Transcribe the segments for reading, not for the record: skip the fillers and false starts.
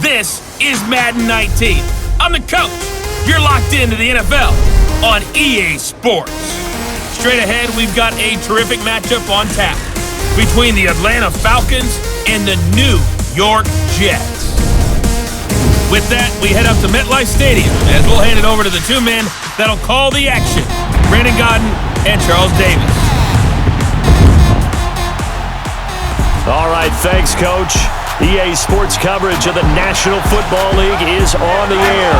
This is Madden 19. I'm the coach. You're locked into the NFL on EA Sports. Straight ahead, we've got a terrific matchup on tap between the Atlanta Falcons and the New York Jets. With that, we head up to MetLife Stadium as we'll hand it over to the two men that'll call the action, Brandon Gaudin and Charles Davis. All right, thanks, Coach. EA Sports coverage of the National Football League is on the air.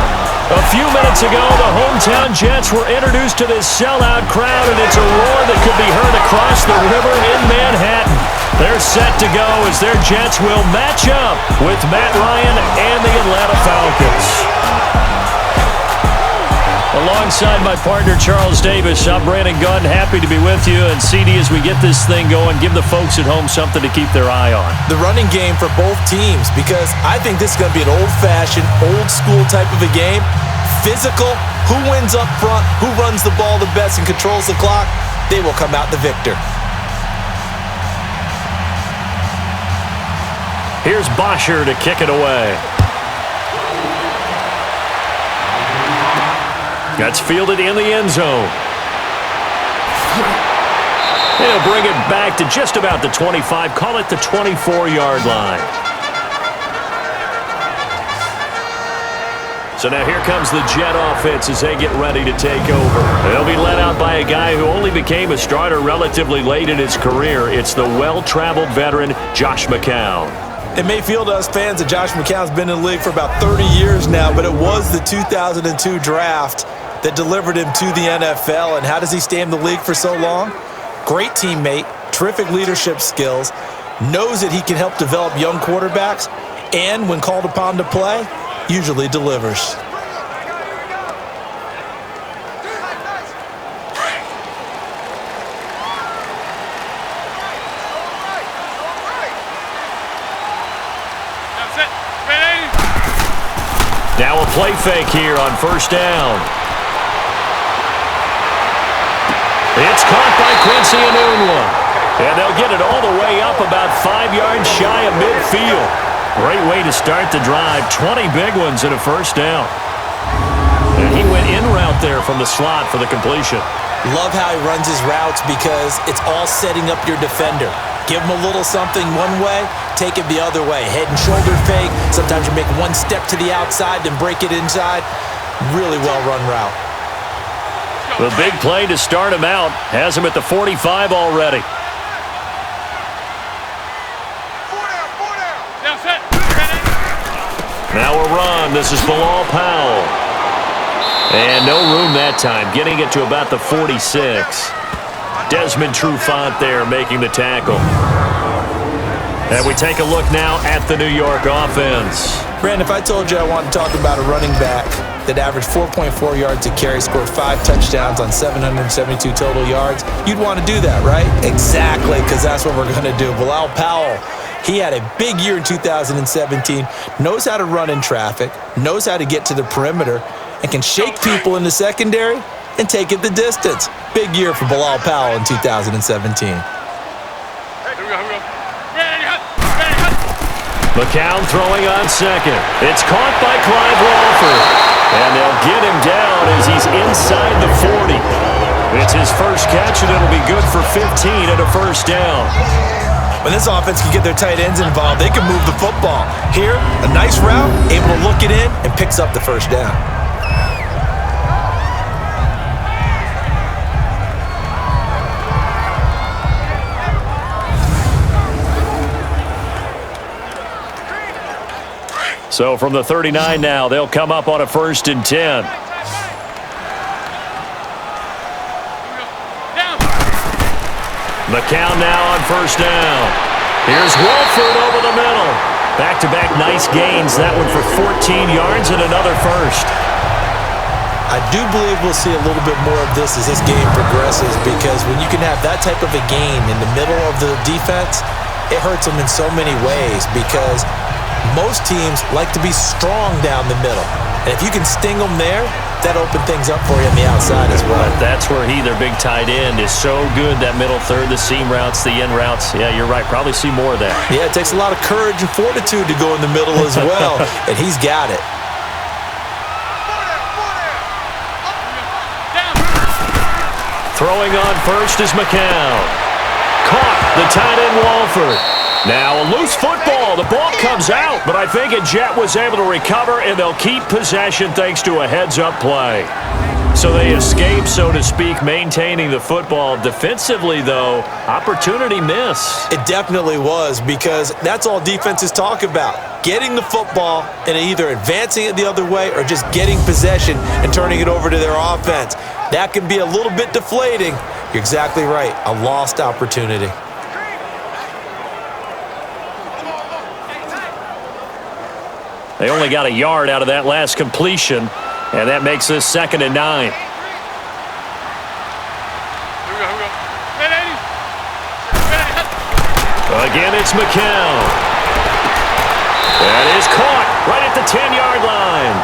A few minutes ago, the hometown Jets were introduced to this sellout crowd, and it's a roar that could be heard across the river in Manhattan. They're set to go as their Jets will match up with Matt Ryan and the Atlanta Falcons. Alongside my partner, Charles Davis, I'm Brandon Gaudin, happy to be with you. And CD, as we get this thing going, give the folks at home something to keep their eye on. The running game for both teams, because I think this is going to be an old-fashioned, old-school type of a game. Physical, who wins up front, who runs the ball the best and controls the clock, they will come out the victor. Here's Bosher to kick it away. That's fielded in the end zone. He'll bring it back to just about the 25. Call it the 24-yard line. So now here comes the Jet offense as they get ready to take over. They'll be led out by a guy who only became a starter relatively late in his career. It's the well-traveled veteran, Josh McCown. It may feel to us fans that Josh McCown's been in the league for about 30 years now, but it was the 2002 draft that delivered him to the NFL. And how does he stay in the league for so long? Great teammate, terrific leadership skills, knows that he can help develop young quarterbacks, and when called upon to play, usually delivers. Now a play fake here on first down. It's caught by Quincy Enunwa. And they'll get it all the way up about 5 yards shy of midfield. Great way to start the drive. 20 big ones and a first down. And he went in route there from the slot for the completion. Love how he runs his routes because it's all setting up your defender. Give him a little something one way, take it the other way. Head and shoulder fake. Sometimes you make one step to the outside, then break it inside. Really well-run route. The big play to start him out has him at the 45 already. Now a run. This is Bilal Powell. And no room that time, getting it to about the 46. Desmond Trufant there making the tackle. And we take a look now at the New York offense. Brandon, if I told you I wanted to talk about a running back that averaged 4.4 yards a carry, scored 5 touchdowns on 772 total yards, you'd want to do that, right? Exactly, because that's what we're going to do. Bilal Powell, he had a big year in 2017, knows how to run in traffic, knows how to get to the perimeter, and can shake people in the secondary and take it the distance. Big year for Bilal Powell in 2017. McCown throwing on second. It's caught by Clive Walford. And they'll get him down as he's inside the 40. It's his first catch, and it'll be good for 15 and a first down. When this offense can get their tight ends involved, they can move the football. Here, a nice route, able to look it in, and picks up the first down. So from the 39 now, they'll come up on a 1st and 10. McCown now on first down. Here's Walford over the middle. Back-to-back nice gains. That one for 14 yards and another first. I do believe we'll see a little bit more of this as this game progresses, because when you can have that type of a gain in the middle of the defense, it hurts them in so many ways, because Most teams like to be strong down the middle. And if you can sting them there, that opens things up for you on the outside as well. But that's where their big tight end, is so good, that middle third, the seam routes, the in routes. Yeah, you're right. Probably see more of that. Yeah, it takes a lot of courage and fortitude to go in the middle as well, and he's got it. Throwing on first is McCown. Caught the tight end Walford. Now a loose football. The ball comes out, but I think a Jet was able to recover, and they'll keep possession thanks to a heads-up play. So they escape, so to speak, maintaining the football. Defensively, though, opportunity miss. It definitely was, because that's all defenses talk about. Getting the football and either advancing it the other way or just getting possession and turning it over to their offense. That can be a little bit deflating. You're exactly right. A lost opportunity. They only got a yard out of that last completion, and that makes this 2nd and 9. Again, it's McCown. That is caught right at the 10-yard line.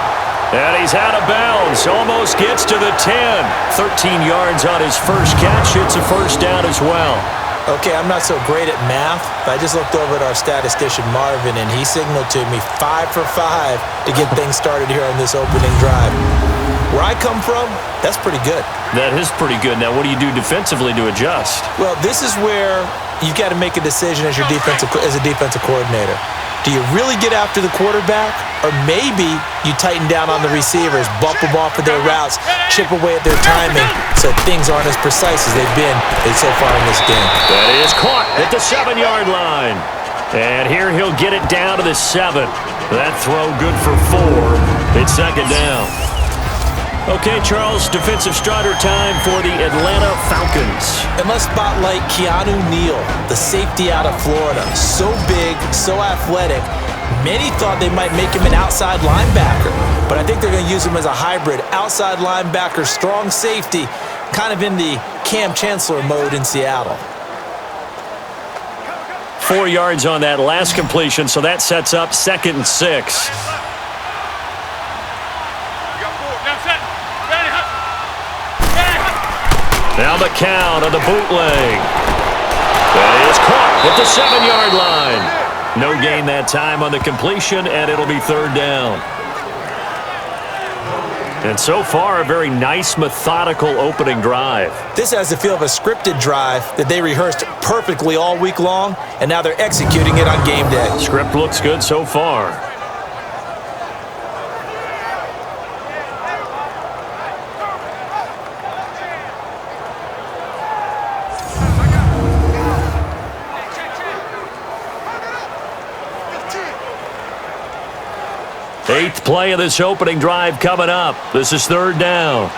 And he's out of bounds. Almost gets to the 10. 13 yards on his first catch. It's a first down as well. Okay, I'm not so great at math, but I just looked over at our statistician, Marvin, and he signaled to me 5 for 5 to get things started here on this opening drive. Where I come from, that's pretty good. That is pretty good. Now, what do you do defensively to adjust? Well, this is where you've got to make a decision as a defensive coordinator. Do you really get after the quarterback, or maybe you tighten down on the receivers, bump them off of their routes, chip away at their timing so things aren't as precise as they've been so far in this game? That is caught at the 7-yard line. And here he'll get it down to the 7. That throw good for 4. It's 2nd down. Okay, Charles, defensive starter time for the Atlanta Falcons. And let's spotlight Keanu Neal, the safety out of Florida. So big, so athletic. Many thought they might make him an outside linebacker, but I think they're going to use him as a hybrid. Outside linebacker, strong safety, kind of in the Cam Chancellor mode in Seattle. 4 yards on that last completion, so that sets up 2nd and 6. Now McCown on the bootleg. That is caught at the 7-yard line. No gain that time on the completion, and it'll be 3rd down. And so far, a very nice, methodical opening drive. This has the feel of a scripted drive that they rehearsed perfectly all week long, and now they're executing it on game day. Script looks good so far. Eighth play of this opening drive coming up. This is 3rd down.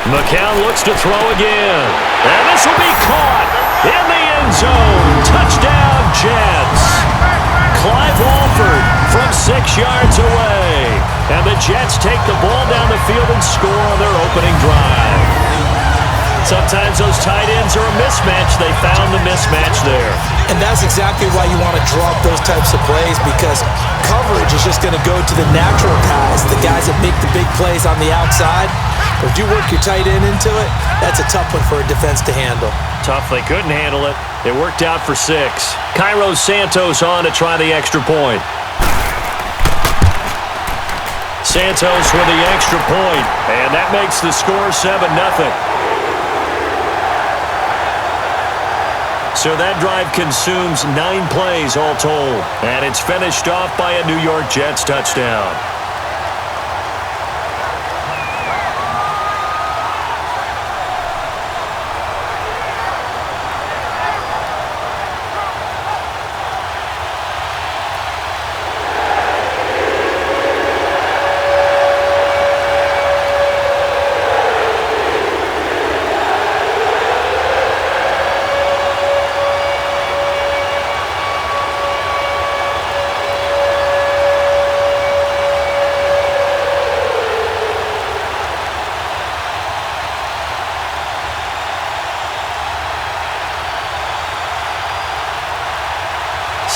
McCown looks to throw again. And this will be caught in the end zone. Touchdown, Jets. Clive Walford from 6 yards away. And the Jets take the ball down the field and score on their opening drive. Sometimes those tight ends are a mismatch. They found the mismatch there. And that's exactly why you want to draw up those types of plays, because coverage is just going to go to the natural guys, the guys that make the big plays on the outside. But if you work your tight end into it, that's a tough one for a defense to handle. Tough. They couldn't handle it. It worked out for 6. Cairo Santos on to try the extra point. Santos with the extra point, and that makes the score 7-0. So that drive consumes 9 plays all told, and it's finished off by a New York Jets touchdown.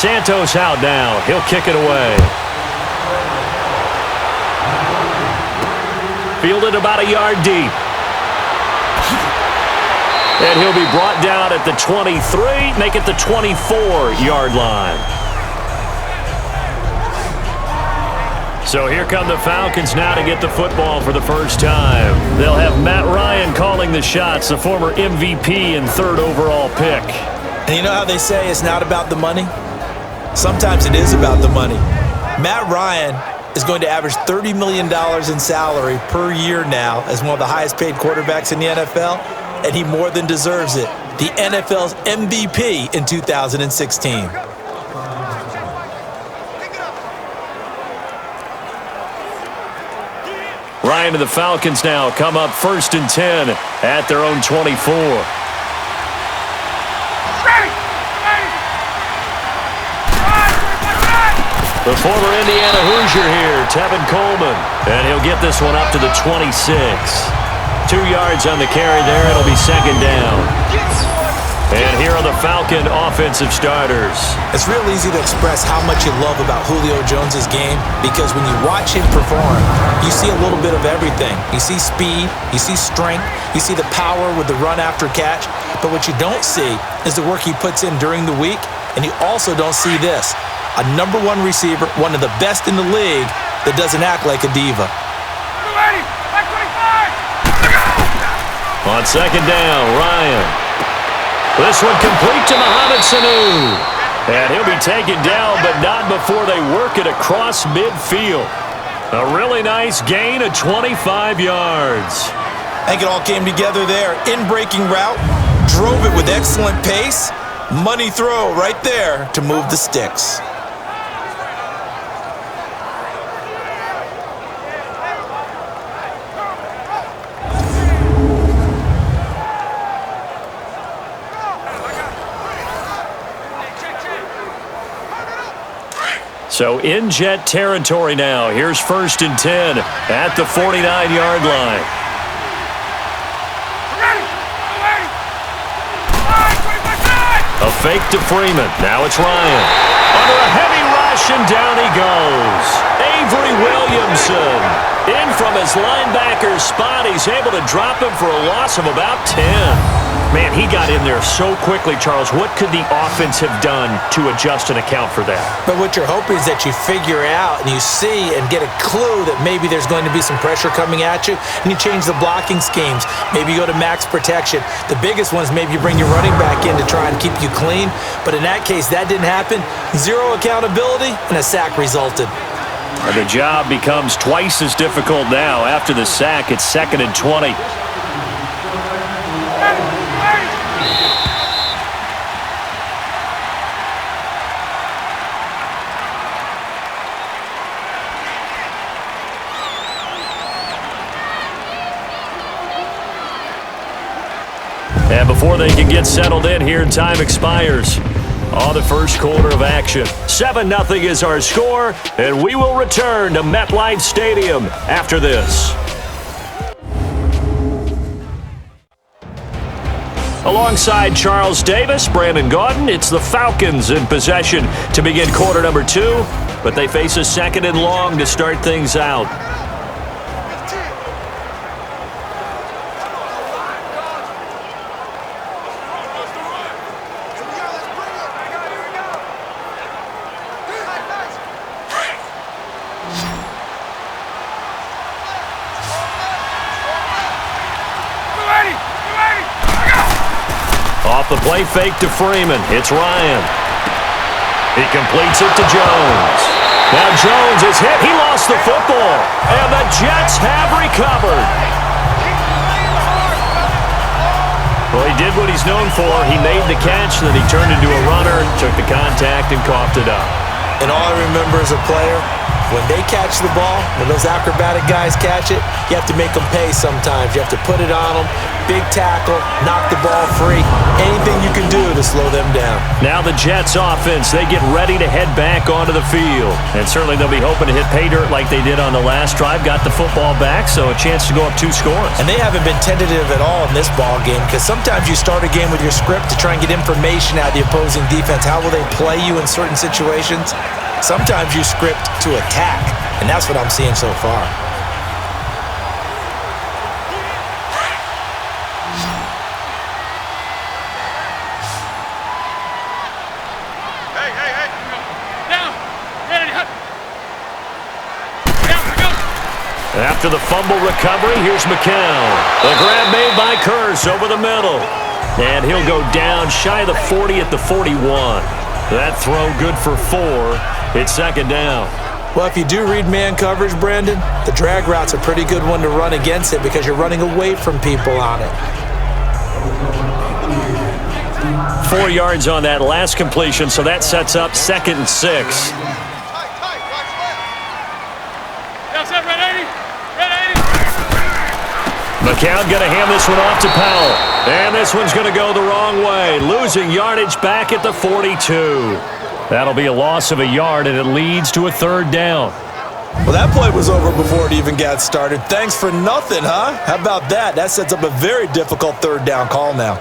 Santos out now. He'll kick it away. Fielded about a yard deep. And he'll be brought down at the 23, make it the 24-yard line. So here come the Falcons now to get the football for the first time. They'll have Matt Ryan calling the shots, the former MVP and third overall pick. And you know how they say it's not about the money? Sometimes it is about the money. Matt Ryan is going to average $30 million in salary per year now as one of the highest paid quarterbacks in the NFL, and he more than deserves it. The NFL's MVP in 2016. Ryan and the Falcons now come up 1st and 10 at their own 24. The former Indiana Hoosier here, Tevin Coleman. And he'll get this one up to the 26. 2 yards on the carry there. It'll be 2nd down. And here are the Falcon offensive starters. It's real easy to express how much you love about Julio Jones' game because when you watch him perform, you see a little bit of everything. You see speed, you see strength, you see the power with the run after catch. But what you don't see is the work he puts in during the week, and you also don't see this. A #1 receiver, one of the best in the league, that doesn't act like a diva. On 2nd down, Ryan. This one complete to Mohamed Sanu. And he'll be taken down, but not before they work it across midfield. A really nice gain of 25 yards. I think it all came together there. In-breaking route, drove it with excellent pace. Money throw right there to move the sticks. So in Jet territory now. Here's 1st and 10 at the 49-yard line. A fake to Freeman. Now it's Ryan. Under a heavy rush, and down he goes. Avery Williamson. In from his linebacker's spot. He's able to drop him for a loss of about 10. Man, he got in there so quickly, Charles. What could the offense have done to adjust and account for that? But what you're hoping is that you figure out and you see and get a clue that maybe there's going to be some pressure coming at you, and you change the blocking schemes. Maybe you go to max protection. The biggest ones, maybe you bring your running back in to try and keep you clean. But in that case, that didn't happen. Zero accountability, and a sack resulted. And the job becomes twice as difficult now. After the sack, it's 2nd and 20. And before they can get settled in here, time expires on the first quarter of action. 7-0 is our score, and we will return to MetLife Stadium after this. Alongside Charles Davis, Brandon Gaudin, it's the Falcons in possession to begin quarter number 2, but they face a 2nd and long to start things out. Off the play fake to Freeman. It's Ryan. He completes it to Jones. Now Jones is hit. He lost the football. And the Jets have recovered. Well, he did what he's known for. He made the catch, then he turned into a runner, took the contact, and coughed it up. And all I remember as a player, when they catch the ball, when those acrobatic guys catch it, you have to make them pay sometimes. You have to put it on them, big tackle, knock the ball free. Anything you can do to slow them down. Now the Jets offense, they get ready to head back onto the field. And certainly they'll be hoping to hit pay dirt like they did on the last drive. Got the football back, so a chance to go up 2 scores. And they haven't been tentative at all in this ball game, because sometimes you start a game with your script to try and get information out of the opposing defense. How will they play you in certain situations? Sometimes you script to attack, and that's what I'm seeing so far. After the fumble recovery, here's McCown. The grab made by Kearse over the middle. And he'll go down shy of the 40 at the 41. That throw good for 4. It's second down. Well, if you do read man coverage, Brandon, the drag route's a pretty good one to run against it because you're running away from people on it. 4 yards on that last completion, so that sets up 2nd and 6. McCown going to hand this one off to Powell. And this one's going to go the wrong way. Losing yardage back at the 42. That'll be a loss of a yard, and it leads to a 3rd down. Well, that play was over before it even got started. Thanks for nothing, huh? How about that? That sets up a very difficult 3rd down call now.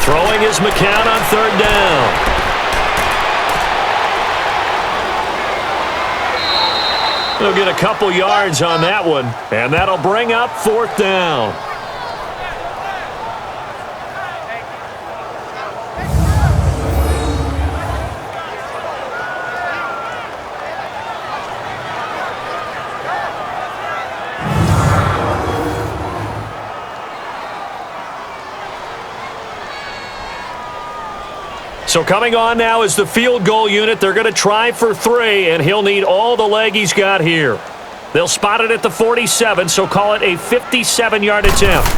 Throwing is McCown on 3rd down. He'll get a couple yards on that one, and that'll bring up 4th down. So coming on now is the field goal unit. They're going to try for 3, and he'll need all the leg he's got here. They'll spot it at the 47, so call it a 57-yard attempt.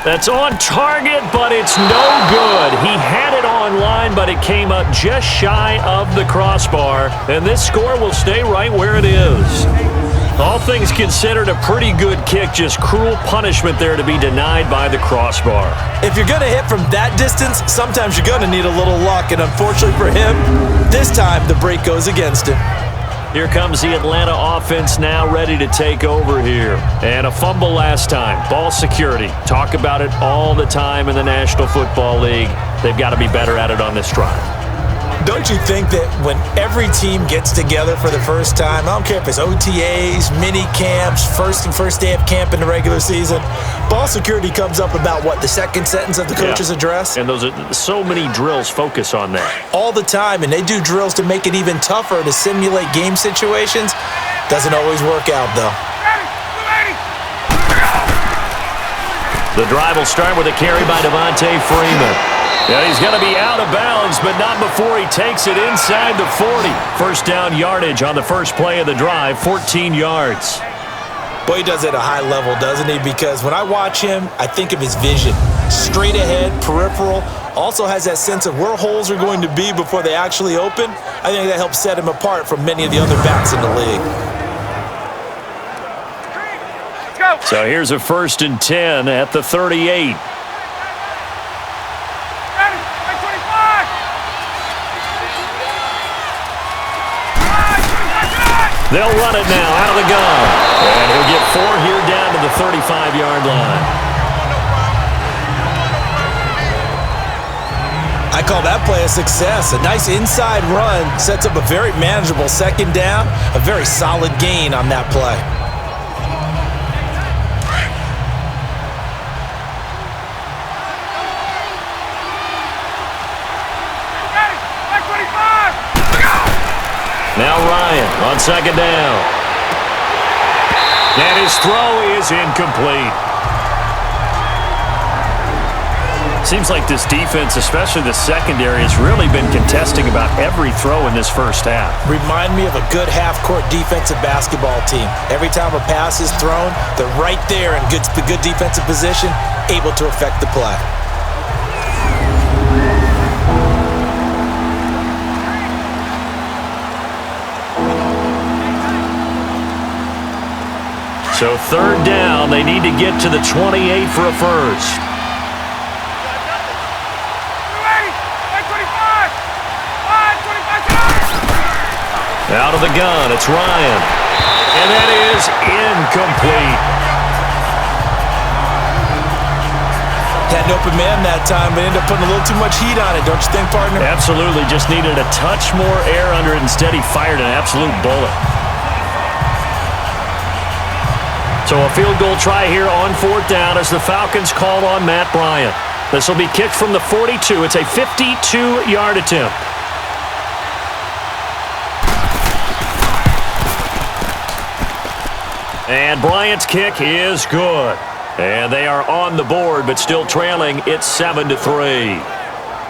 That's on target, but it's no good. He had it on line, but it came up just shy of the crossbar, and this score will stay right where it is. All things considered, a pretty good kick, just cruel punishment there to be denied by the crossbar. If you're going to hit from that distance, sometimes you're going to need a little luck, and unfortunately for him, this time the break goes against him. Here comes the Atlanta offense now ready to take over here. And a fumble last time. Ball security. Talk about it all the time in the National Football League. They've got to be better at it on this drive. Don't you think that when every team gets together for the first time, I don't care if it's OTAs, mini camps, first day of camp in the regular season, ball security comes up about, what, the second sentence of the coach's address? And those are so many drills focus on that. All the time, and they do drills to make it even tougher to simulate game situations. Doesn't always work out, though. The drive will start with a carry by Devontae Freeman. Yeah, he's going to be out of bounds, but not before he takes it inside the 40. First down yardage on the first play of the drive, 14 yards. Boy, he does it at a high level, doesn't he? Because when I watch him, I think of his vision. Straight ahead, peripheral. Also has that sense of where holes are going to be before they actually open. I think that helps set him apart from many of the other backs in the league. So here's a 1st and 10 at the 38. They'll run it now out of the gun. And he'll get 4 here down to the 35-yard line. I call that play a success. A nice inside run sets up a very manageable second down. A very solid gain on that play. Now Ryan on second down. And his throw is incomplete. Seems like this defense, especially the secondary, has really been contesting about every throw in this first half. Remind me of a good half-court defensive basketball team. Every time a pass is thrown, they're right there in good defensive position, able to affect the play. So third down, they need to get to the 28 for a first. Out of the gun, it's Ryan. And that is incomplete. Had an open man that time, but ended up putting a little too much heat on it, don't you think, partner? Absolutely, just needed a touch more air under it. Instead, he fired an absolute bullet. So a field goal try here on fourth down as the Falcons call on Matt Bryant. This will be kicked from the 42. It's a 52-yard attempt. And Bryant's kick is good. And they are on the board, but still trailing. It's 7-3.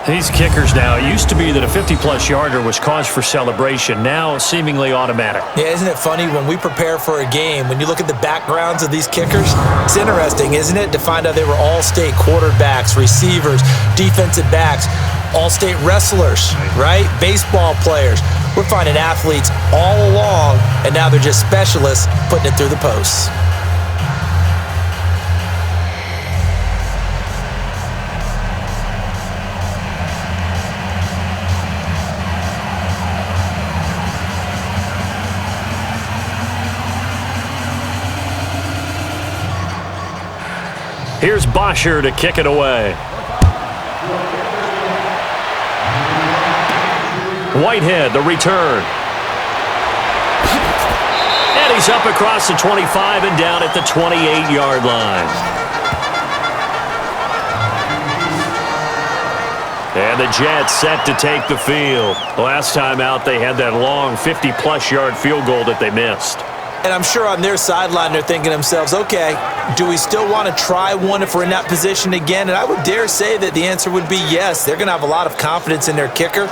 These kickers now, it used to be that a 50-plus yarder was cause for celebration. Now, seemingly automatic. Yeah, isn't it funny when we prepare for a game, when you look at the backgrounds of these kickers, it's interesting, isn't it, to find out they were all-state quarterbacks, receivers, defensive backs, all-state wrestlers, right? Baseball players. We're finding athletes all along, and now they're just specialists putting it through the posts. Here's Bosher to kick it away. Whitehead, the return. And he's up across the 25 and down at the 28-yard line. And the Jets set to take the field. Last time out, they had that long 50-plus yard field goal that they missed. And I'm sure on their sideline, they're thinking to themselves, okay, do we still want to try one if we're in that position again? And I would dare say that the answer would be yes. They're going to have a lot of confidence in their kicker.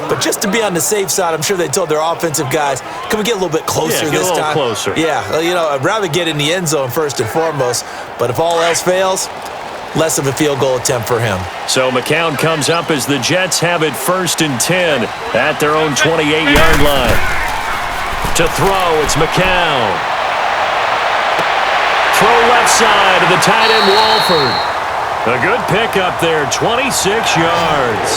But just to be on the safe side, I'm sure they told their offensive guys, can we get a little bit closer this time? Yeah, get a little closer. Yeah, you know, I'd rather get in the end zone first and foremost. But if all else fails, less of a field goal attempt for him. So McCown comes up as the Jets have it 1st and 10 at their own 28-yard line. To throw, it's McCown. Throw left side to the tight end, Walford. A good pickup there, 26 yards.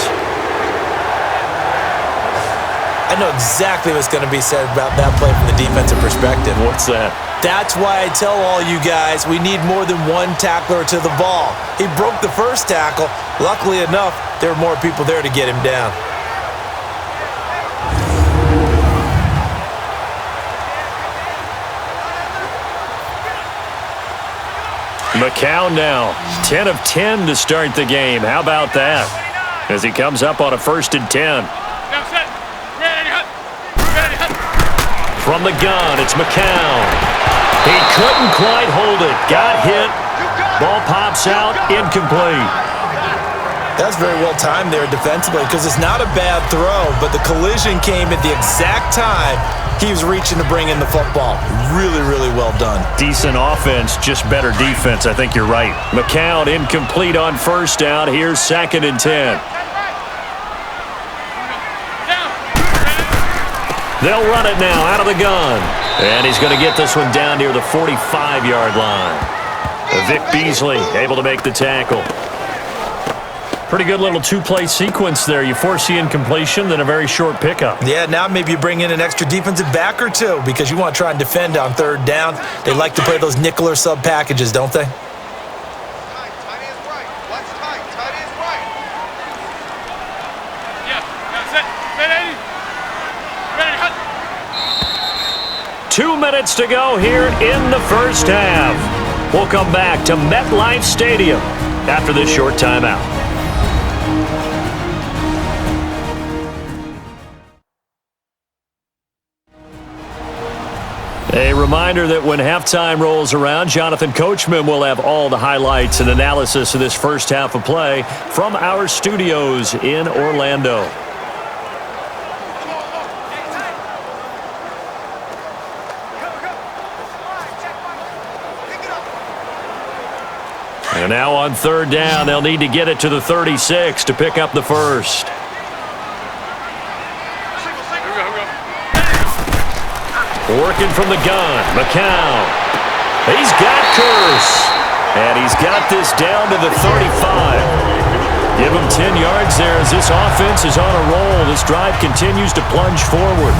I know exactly what's going to be said about that play from the defensive perspective. What's that? That's why I tell all you guys we need more than one tackler to the ball. He broke the first tackle. Luckily enough, there were more people there to get him down. McCown now, 10 of 10 to start the game. How about that? As he comes up on a 1st and 10. From the gun, it's McCown. He couldn't quite hold it. Got hit. Ball pops out, incomplete. That's very well timed there defensively because it's not a bad throw, but the collision came at the exact time he was reaching to bring in the football. Really, really well done. Decent offense, just better defense. I think you're right. McCown incomplete on 1st down. Here's 2nd and 10. They'll run it now out of the gun. And he's going to get this one down near the 45-yard line. Vic Beasley able to make the tackle. Pretty good little two-play sequence there. You force the incompletion, then a very short pickup. Yeah, now maybe you bring in an extra defensive back or two because you want to try and defend on 3rd down. They like to play those nickel or sub packages, don't they? Tight is right. What's tight? Tight is right. Yeah, that's it. Ready? Ready, hut. 2 minutes to go here in the first half. We'll come back to MetLife Stadium after this short timeout. A reminder that when halftime rolls around, Jonathan Coachman will have all the highlights and analysis of this first half of play from our studios in Orlando. And now on third down, they'll need to get it to the 36 to pick up the first. Working from the gun, McCown. He's got Curse. And he's got this down to the 35. Give him 10 yards there as this offense is on a roll. This drive continues to plunge forward.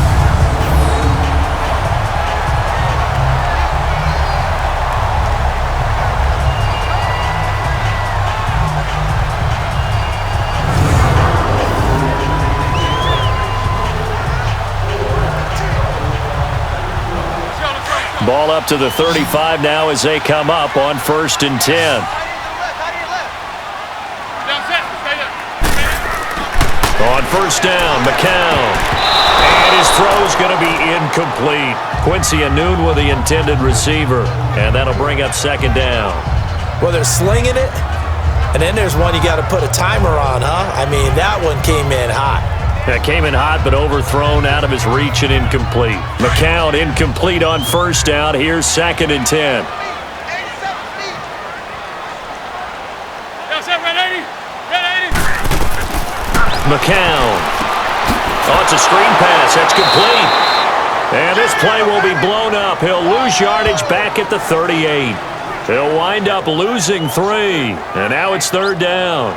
Ball up to the 35 now as they come up on 1st and 10. On 1st down, McCown. And his throw's going to be incomplete. Quincy Anoon with the intended receiver. And that'll bring up 2nd down. Well, they're slinging it. And then there's one you got to put a timer on, huh? I mean, that one came in hot. That came in hot, but overthrown, out of his reach and incomplete. McCown incomplete on 1st down. Here's 2nd and 10. McCown. Oh, it's a screen pass. That's complete. And this play will be blown up. He'll lose yardage back at the 38. He'll wind up losing 3. And now it's 3rd down.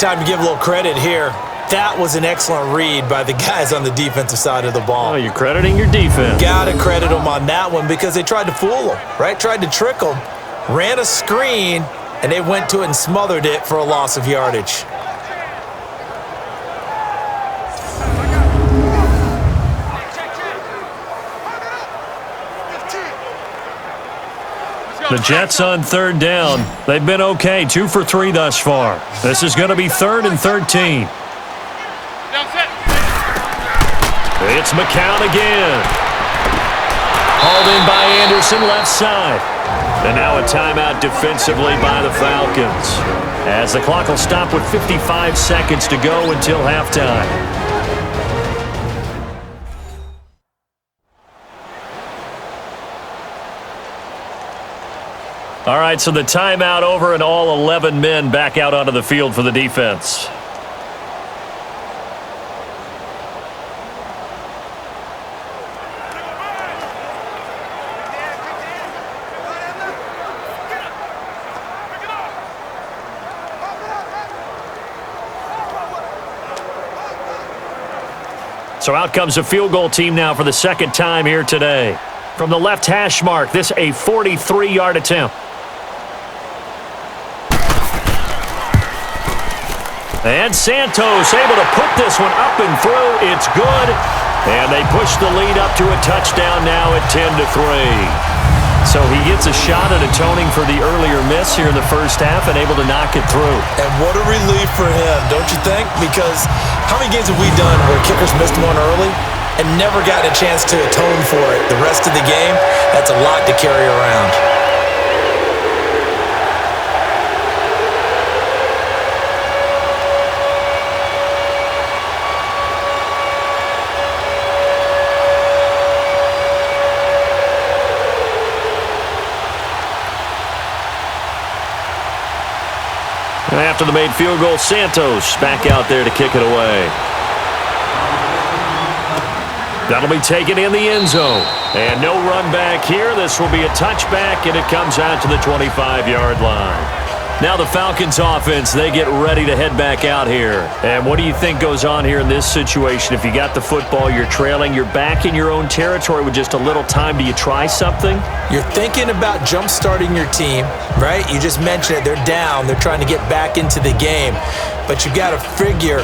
Time to give a little credit here. That was an excellent read by the guys on the defensive side of the ball. Oh, you're crediting your defense. Gotta credit them on that one because they tried to fool them, right? Tried to trick them, ran a screen, and they went to it and smothered it for a loss of yardage. The Jets on 3rd down. They've been okay, 2 for 3 thus far. This is going to be 3rd and 13. It's McCown again. Hauled in by Anderson, left side. And now a timeout defensively by the Falcons, as the clock will stop with 55 seconds to go until halftime. All right, so the timeout over and all 11 men back out onto the field for the defense. So out comes a field goal team now for the 2nd time here today. From the left hash mark, this a 43-yard attempt. And Santos able to put this one up and through. It's good. And they push the lead up to a touchdown now at 10-3. So he gets a shot at atoning for the earlier miss here in the first half and able to knock it through. And what a relief for him, don't you think? Because how many games have we done where kickers missed one early and never got a chance to atone for it the rest of the game? That's a lot to carry around. And after the made field goal, Santos back out there to kick it away. That'll be taken in the end zone. And no run back here. This will be a touchback, and it comes out to the 25-yard line. Now the Falcons offense, they get ready to head back out here. And what do you think goes on here in this situation? If you got the football, you're trailing, you're back in your own territory with just a little time. Do you try something? You're thinking about jump-starting your team, right? You just mentioned it. They're down. They're trying to get back into the game. But you got to figure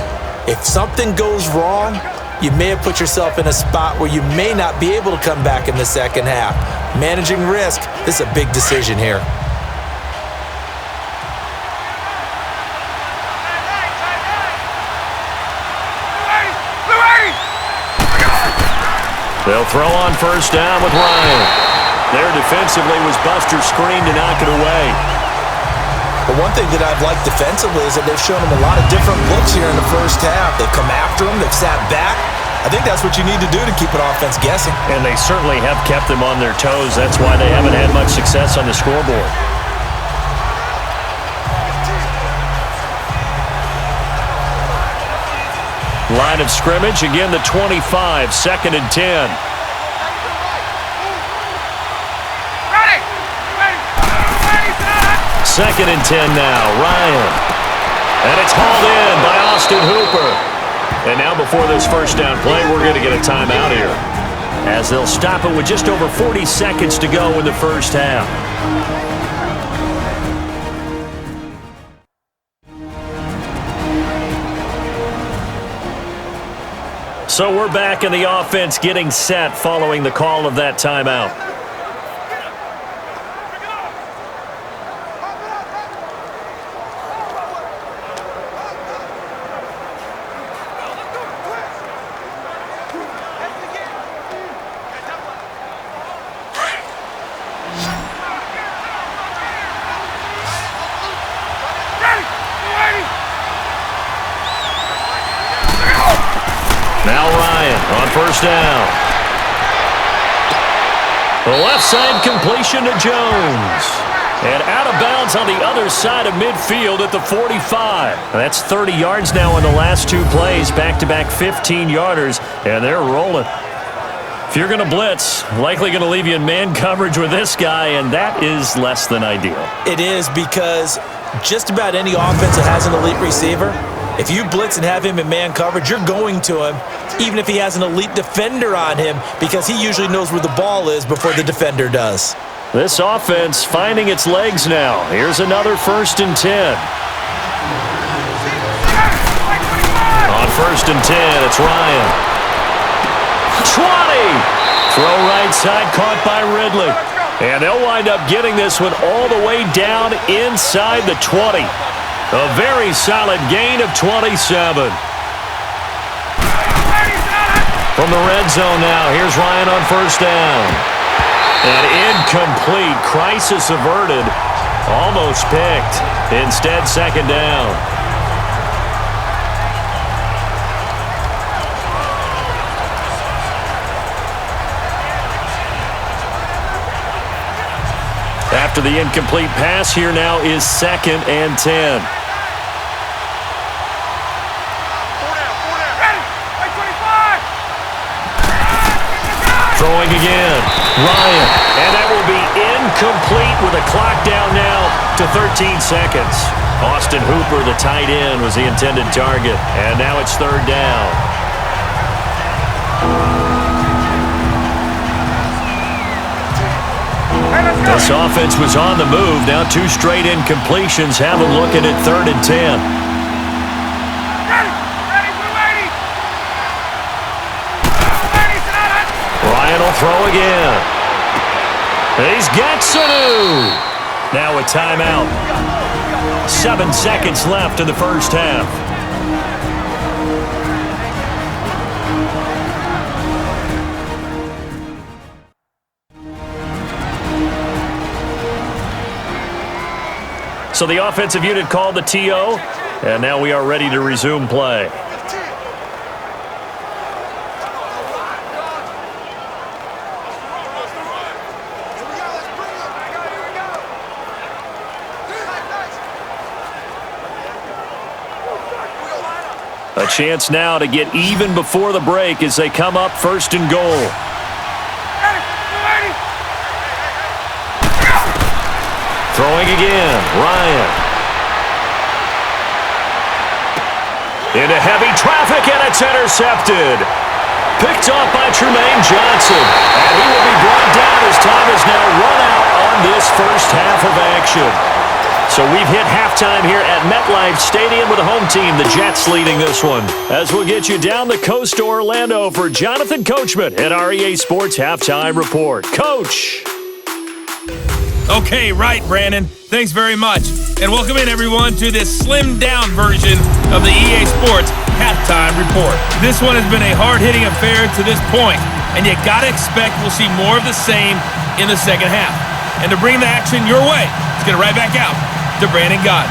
if something goes wrong, you may have put yourself in a spot where you may not be able to come back in the second half. Managing risk, this is a big decision here. They'll throw on first down with Ryan. There defensively was Buster's screen to knock it away. But one thing that I've liked defensively is that they've shown him a lot of different looks here in the first half. They've come after him. They've sat back. I think that's what you need to do to keep an offense guessing. And they certainly have kept them on their toes. That's why they haven't had much success on the scoreboard. Line of scrimmage, again the 25, 2nd and 10. Second and 10 now, Ryan. And it's hauled in by Austin Hooper. And now before this first down play, we're going to get a timeout here, as they'll stop it with just over 40 seconds to go in the first half. So we're back in the offense getting set following the call of that timeout. Now Ryan on first down. The left side completion to Jones. And out of bounds on the other side of midfield at the 45. That's 30 yards now in the last two plays. Back-to-back 15-yarders, and they're rolling. If you're going to blitz, likely going to leave you in man coverage with this guy, and that is less than ideal. It is, because just about any offense that has an elite receiver, if you blitz and have him in man coverage, you're going to him, even if he has an elite defender on him, because he usually knows where the ball is before the defender does. This offense finding its legs now. Here's another 1st and 10. On 1st and 10, it's Ryan. 20! Throw right side, caught by Ridley. And they'll wind up getting this one all the way down inside the 20. A very solid gain of 27. From the red zone now, here's Ryan on first down. And incomplete. Crisis averted. Almost picked. Instead, 2nd down. After the incomplete pass, here now is 2nd and 10. Throwing again. Ryan. And that will be incomplete with a clock down now to 13 seconds. Austin Hooper, the tight end, was the intended target. And now it's 3rd down. This offense was on the move. Now 2 straight incompletions. Have them looking at 3rd and 10. Ryan will throw again. He's got Sanu. Now a timeout. 7 seconds left in the first half. So the offensive unit called the TO, and now we are ready to resume play. A chance now to get even before the break as they come up 1st and goal. Throwing again, Ryan. Into heavy traffic, and it's intercepted. Picked off by Trumaine Johnson. And he will be brought down as time is now run out on this first half of action. So we've hit halftime here at MetLife Stadium with the home team, the Jets, leading this one. As we'll get you down the coast to Orlando for Jonathan Coachman at our EA Sports Halftime Report. Coach! Okay, right, Brandon. Thanks very much. And welcome in, everyone, to this slimmed-down version of the EA Sports Halftime Report. This one has been a hard-hitting affair to this point, and you gotta expect we'll see more of the same in the second half. And to bring the action your way, let's get it right back out to Brandon Gott.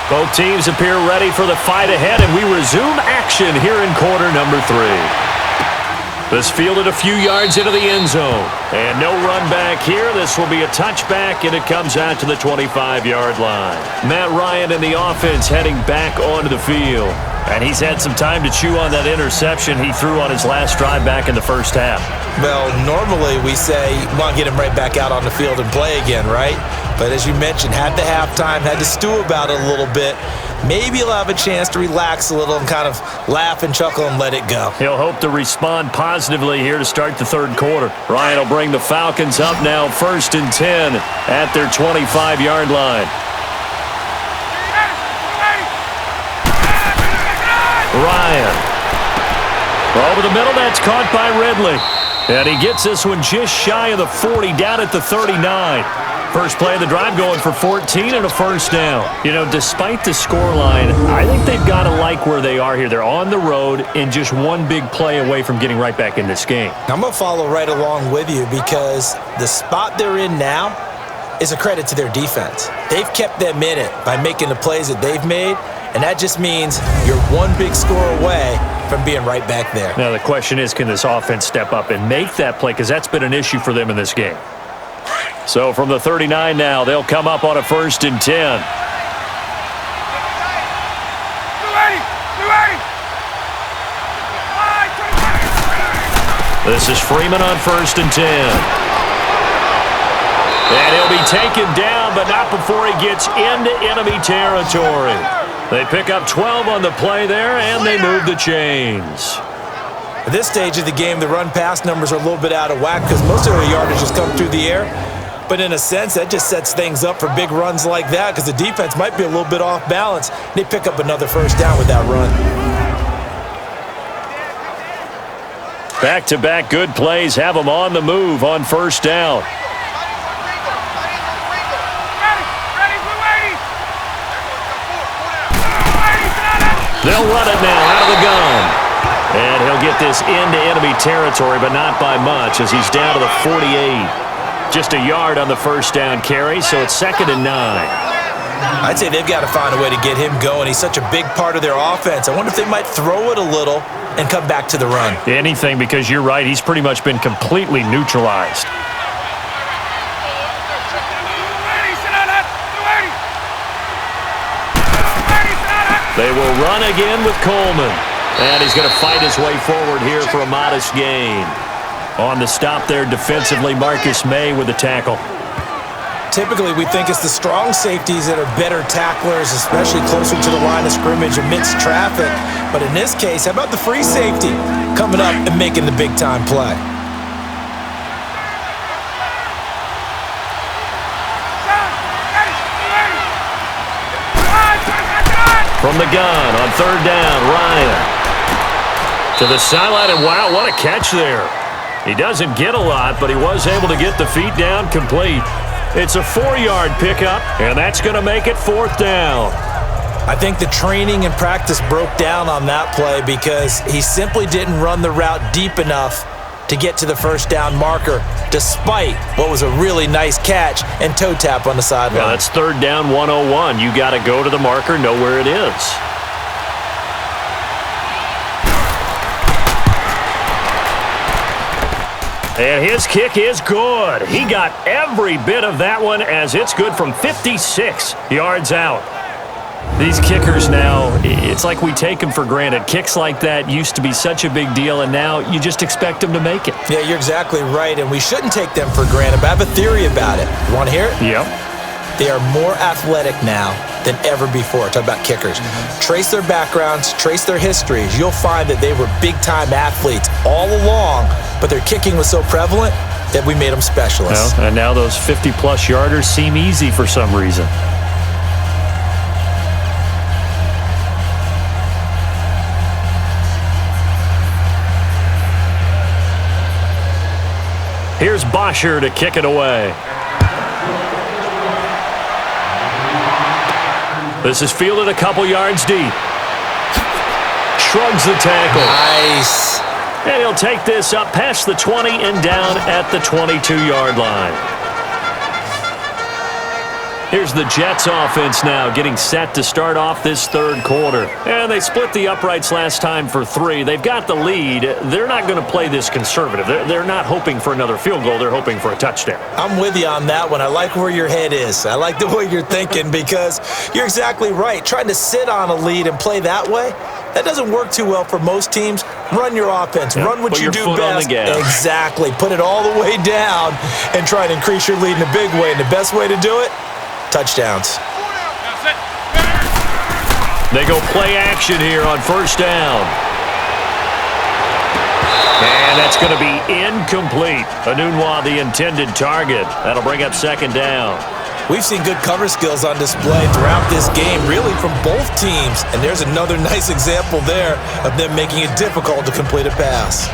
Both teams appear ready for the fight ahead, and we resume action here in quarter number 3. This fielded a few yards into the end zone. And no run back here. This will be a touchback, and it comes out to the 25-yard line. Matt Ryan and the offense heading back onto the field. And he's had some time to chew on that interception he threw on his last drive back in the first half. Well, normally we say, well, get him right back out on the field and play again, right? But as you mentioned, had the halftime, had to stew about it a little bit. Maybe he'll have a chance to relax a little and kind of laugh and chuckle and let it go. He'll hope to respond positively here to start the third quarter. Ryan will bring the Falcons up now 1st and 10 at their 25-yard line. Ryan. Over the middle, that's caught by Ridley. And he gets this one just shy of the 40, down at the 39. First play of the drive going for 14 and a first down. You know, despite the scoreline, I think they've got to like where they are here. They're on the road and just one big play away from getting right back in this game. I'm going to follow right along with you because the spot they're in now is a credit to their defense. They've kept them in it by making the plays that they've made, and that just means you're one big score away from being right back there. Now the question is, can this offense step up and make that play? Because that's been an issue for them in this game. So from the 39 now, they'll come up on a 1st and 10. This is Freeman on 1st and 10. And he'll be taken down, but not before he gets into enemy territory. They pick up 12 on the play there, and they move the chains. At this stage of the game, the run-pass numbers are a little bit out of whack because most of their yardage just come through the air. But in a sense, that just sets things up for big runs like that because the defense might be a little bit off balance. They pick up another first down with that run. Back-to-back good plays have them on the move on first down. They'll run it now out of the gun. And he'll get this into enemy territory, but not by much as he's down to the 48. Just a yard on the first down carry, so it's 2nd and 9. I'd say they've got to find a way to get him going. He's such a big part of their offense. I wonder if they might throw it a little and come back to the run. Anything, because you're right, he's pretty much been completely neutralized. They will run again with Coleman. And he's going to fight his way forward here for a modest gain. On the stop there defensively, Marcus May with the tackle. Typically, we think it's the strong safeties that are better tacklers, especially closer to the line of scrimmage amidst traffic. But in this case, how about the free safety coming up and making the big-time play? From the gun on 3rd down, Ryan. To the sideline, and wow, what a catch there. He doesn't get a lot, but he was able to get the feet down complete. It's a 4-yard pickup, and that's going to make it 4th down. I think the training and practice broke down on that play because he simply didn't run the route deep enough to get to the first down marker, despite what was a really nice catch and toe tap on the sideline. Yeah, that's 3rd down 101. You got to go to the marker, know where it is. And his kick is good. He got every bit of that one as it's good from 56 yards out. These kickers now, it's like we take them for granted. Kicks like that used to be such a big deal, and now you just expect them to make it. Yeah, you're exactly right, and we shouldn't take them for granted, but I have a theory about it. You want to hear it? Yep. They are more athletic now than ever before. Talk about kickers. Trace their backgrounds, trace their histories. You'll find that they were big-time athletes all along, but their kicking was so prevalent, that we made them specialists. Well, and now those 50-plus yarders seem easy for some reason. Here's Bosher to kick it away. This is fielded a couple yards deep. Shrugs the tackle. Nice. And he'll take this up past the 20 and down at the 22-yard line. Here's the Jets offense now getting set to start off this third quarter. And they split the uprights last time for 3. They've got the lead. They're not going to play this conservative. They're not hoping for another field goal. They're hoping for a touchdown. I'm with you on that one. I like where your head is. I like the way you're thinking because you're exactly right. Trying to sit on a lead and play that way, that doesn't work too well for most teams. Run your offense. Yep. Run what Put you your do foot on best. the gas. Exactly. Put it all the way down and try to increase your lead in a big way. And the best way to do it, touchdowns. They go play action here on first down. And that's going to be incomplete. Anunwa, the intended target. That'll bring up second down. We've seen good cover skills on display throughout this game, really from both teams. And there's another nice example there of them making it difficult to complete a pass.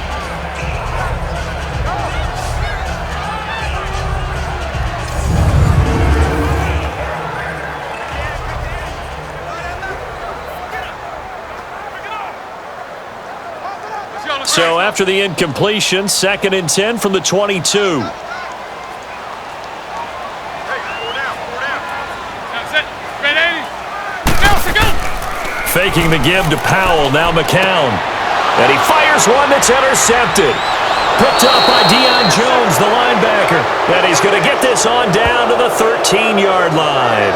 So after the incompletion, 2nd and 10 from the 22. Faking the give to Powell, now McCown. And he fires one that's intercepted. Picked up by Deion Jones, the linebacker. And he's going to get this on down to the 13-yard line.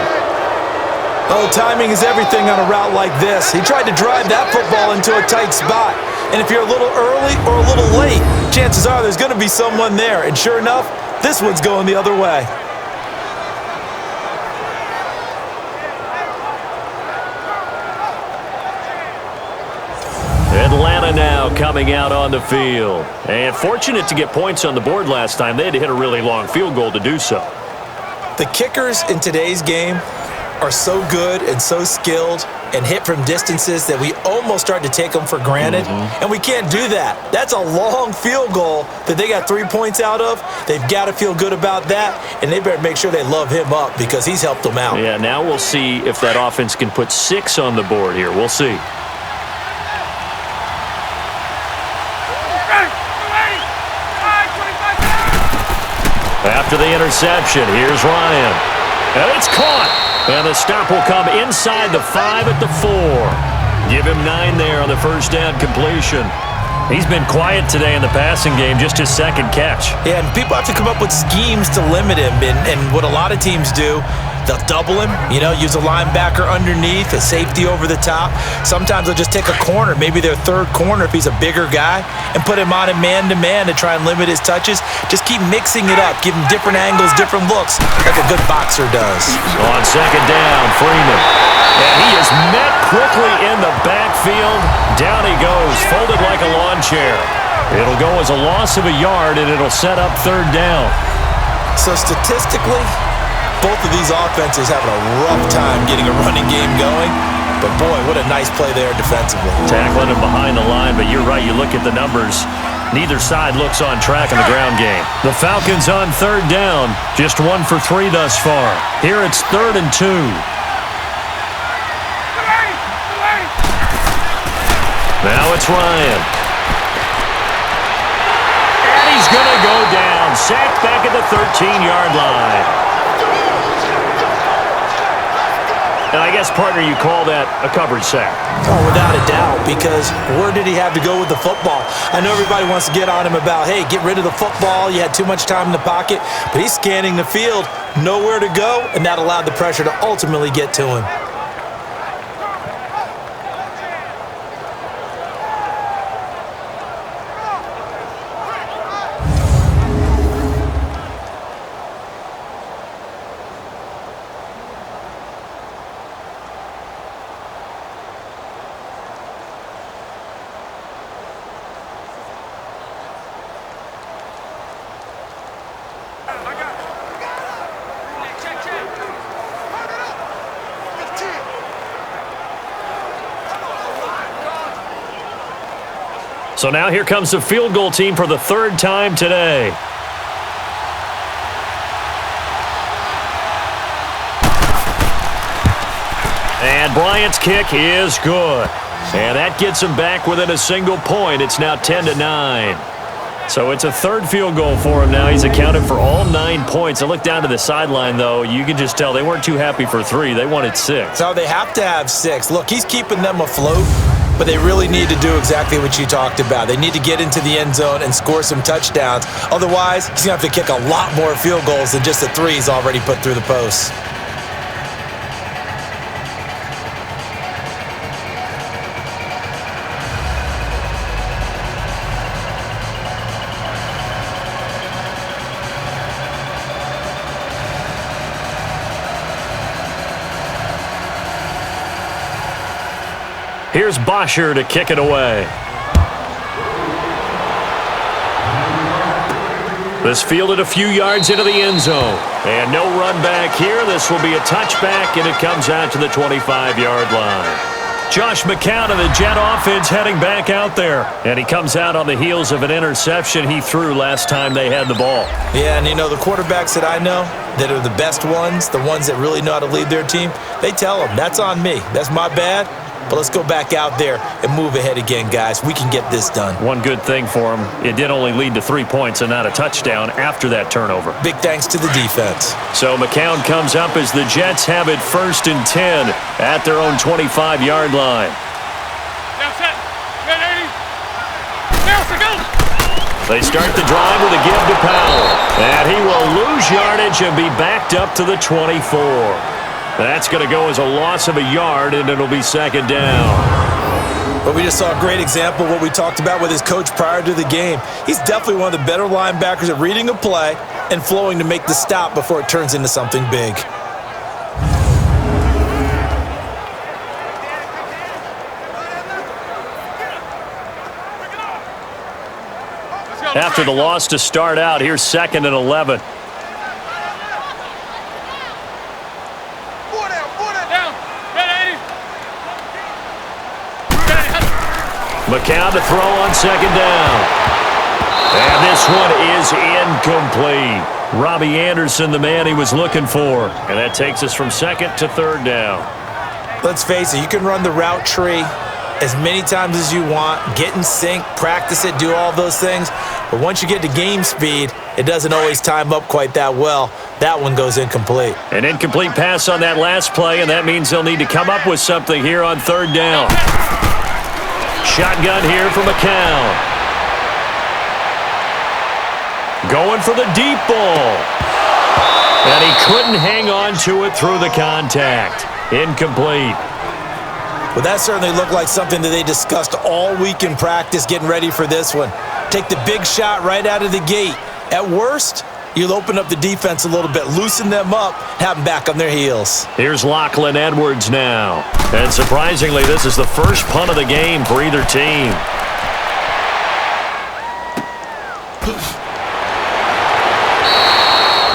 Oh, timing is everything on a route like this. He tried to drive that football into a tight spot. And if you're a little early or a little late, chances are there's going to be someone there. And sure enough, this one's going the other way. Atlanta now coming out on the field. And fortunate to get points on the board last time. They had to hit a really long field goal to do so. The kickers in today's game are so good and so skilled and hit from distances that we almost start to take them for granted. And we can't do that. That's a long field goal that they got 3 points out of. They've got to feel good about that, and they better make sure they love him up because he's helped them out. Yeah, now we'll see if that offense can put 6 on the board here. We'll see. After the interception, here's Ryan. And it's caught. And the stop will come inside the 5 at the 4. Give him 9 there on the first down completion. He's been quiet today in the passing game, just his 2nd catch. Yeah, and people have to come up with schemes to limit him. And what a lot of teams do, they'll double him, use a linebacker underneath, a safety over the top. Sometimes they'll just take a corner, maybe their 3rd corner if he's a bigger guy, and put him on a man-to-man to try and limit his touches. Just keep mixing it up, give him different angles, different looks, like a good boxer does. On 2nd down, Freeman. And he is met quickly in the backfield. Down he goes, folded like a lawn chair. It'll go as a loss of a yard, and it'll set up 3rd down. So statistically, both of these offenses having a rough time getting a running game going. But boy, what a nice play there defensively. Tackling him behind the line, but you're right, you look at the numbers. Neither side looks on track in the ground game. The Falcons on 3rd down, just 1 for 3 thus far. Here it's 3rd and 2. Now it's Ryan. And he's going to go down. Sacked back at the 13-yard line. And I guess, partner, you call that a coverage sack. Oh, without a doubt, because where did he have to go with the football? I know everybody wants to get on him about, hey, get rid of the football. You had too much time in the pocket. But he's scanning the field, nowhere to go, and that allowed the pressure to ultimately get to him. So now here comes the field goal team for the third time today. And Bryant's kick is good. And that gets him back within a single point. It's now 10-9. So it's a third field goal for him now. He's accounted for all 9 points. I look down to the sideline, though. You can just tell they weren't too happy for 3. They wanted 6. No, they have to have 6. Look, he's keeping them afloat, but they really need to do exactly what you talked about. They need to get into the end zone and score some touchdowns. Otherwise, he's going to have to kick a lot more field goals than just the 3 he's already put through the posts. Here's Bosher to kick it away. This fielded a few yards into the end zone. And no run back here. This will be a touchback, and it comes out to the 25-yard line. Josh McCown and the Jet offense heading back out there. And he comes out on the heels of an interception he threw last time they had the ball. Yeah, and you know, the quarterbacks that I know that are the best ones, the ones that really know how to lead their team, they tell them, that's on me. That's my bad. But let's go back out there and move ahead again, guys. We can get this done. One good thing for him, it did only lead to 3 points and not a touchdown after that turnover. Big thanks to the defense. So McCown comes up as the Jets have it 1st and 10 at their own 25-yard line. Now set. Get 80. Now to go. They start the drive with a give to Powell. And he will lose yardage and be backed up to the 24. That's going to go as a loss of a yard, and it'll be 2nd down. But we just saw a great example of what we talked about with his coach prior to the game. He's definitely one of the better linebackers at reading a play and flowing to make the stop before it turns into something big. After the loss to start out, here's 2nd and 11. McCown to throw on 2nd down. And this one is incomplete. Robbie Anderson, the man he was looking for. And that takes us from 2nd to 3rd down. Let's face it, you can run the route tree as many times as you want, get in sync, practice it, do all those things. But once you get to game speed, it doesn't always time up quite that well. That one goes incomplete. An incomplete pass on that last play, and that means they'll need to come up with something here on 3rd down. Shotgun here for McCown. Going for the deep ball. And he couldn't hang on to it through the contact. Incomplete. Well, that certainly looked like something that they discussed all week in practice getting ready for this one. Take the big shot right out of the gate. At worst, you'll open up the defense a little bit, loosen them up, have them back on their heels. Here's Lachlan Edwards now. And surprisingly, this is the first punt of the game for either team.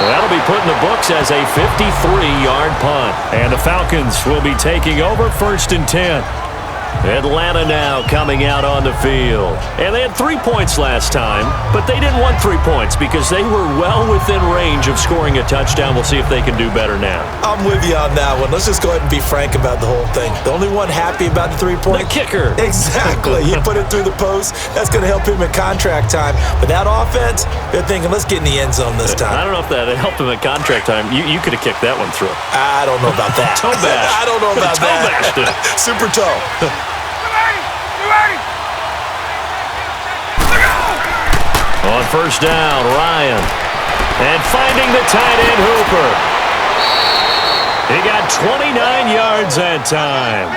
That'll be put in the books as a 53-yard punt. And the Falcons will be taking over 1st and 10. Atlanta now coming out on the field. And they had 3 points last time, but they didn't want 3 points because they were well within range of scoring a touchdown. We'll see if they can do better now. I'm with you on that one. Let's just go ahead and be frank about the whole thing. The only one happy about the 3-point? The kicker. Exactly. He put it through the post. That's going to help him in contract time. But that offense, they're thinking, let's get in the end zone this time. I don't know if that helped him at contract time. You could have kicked that one through. I don't know about that. Toe bash. I don't know about toe bashed it. Super toe. On 1st down, Ryan. And finding the tight end, Hooper. He got 29 yards that time.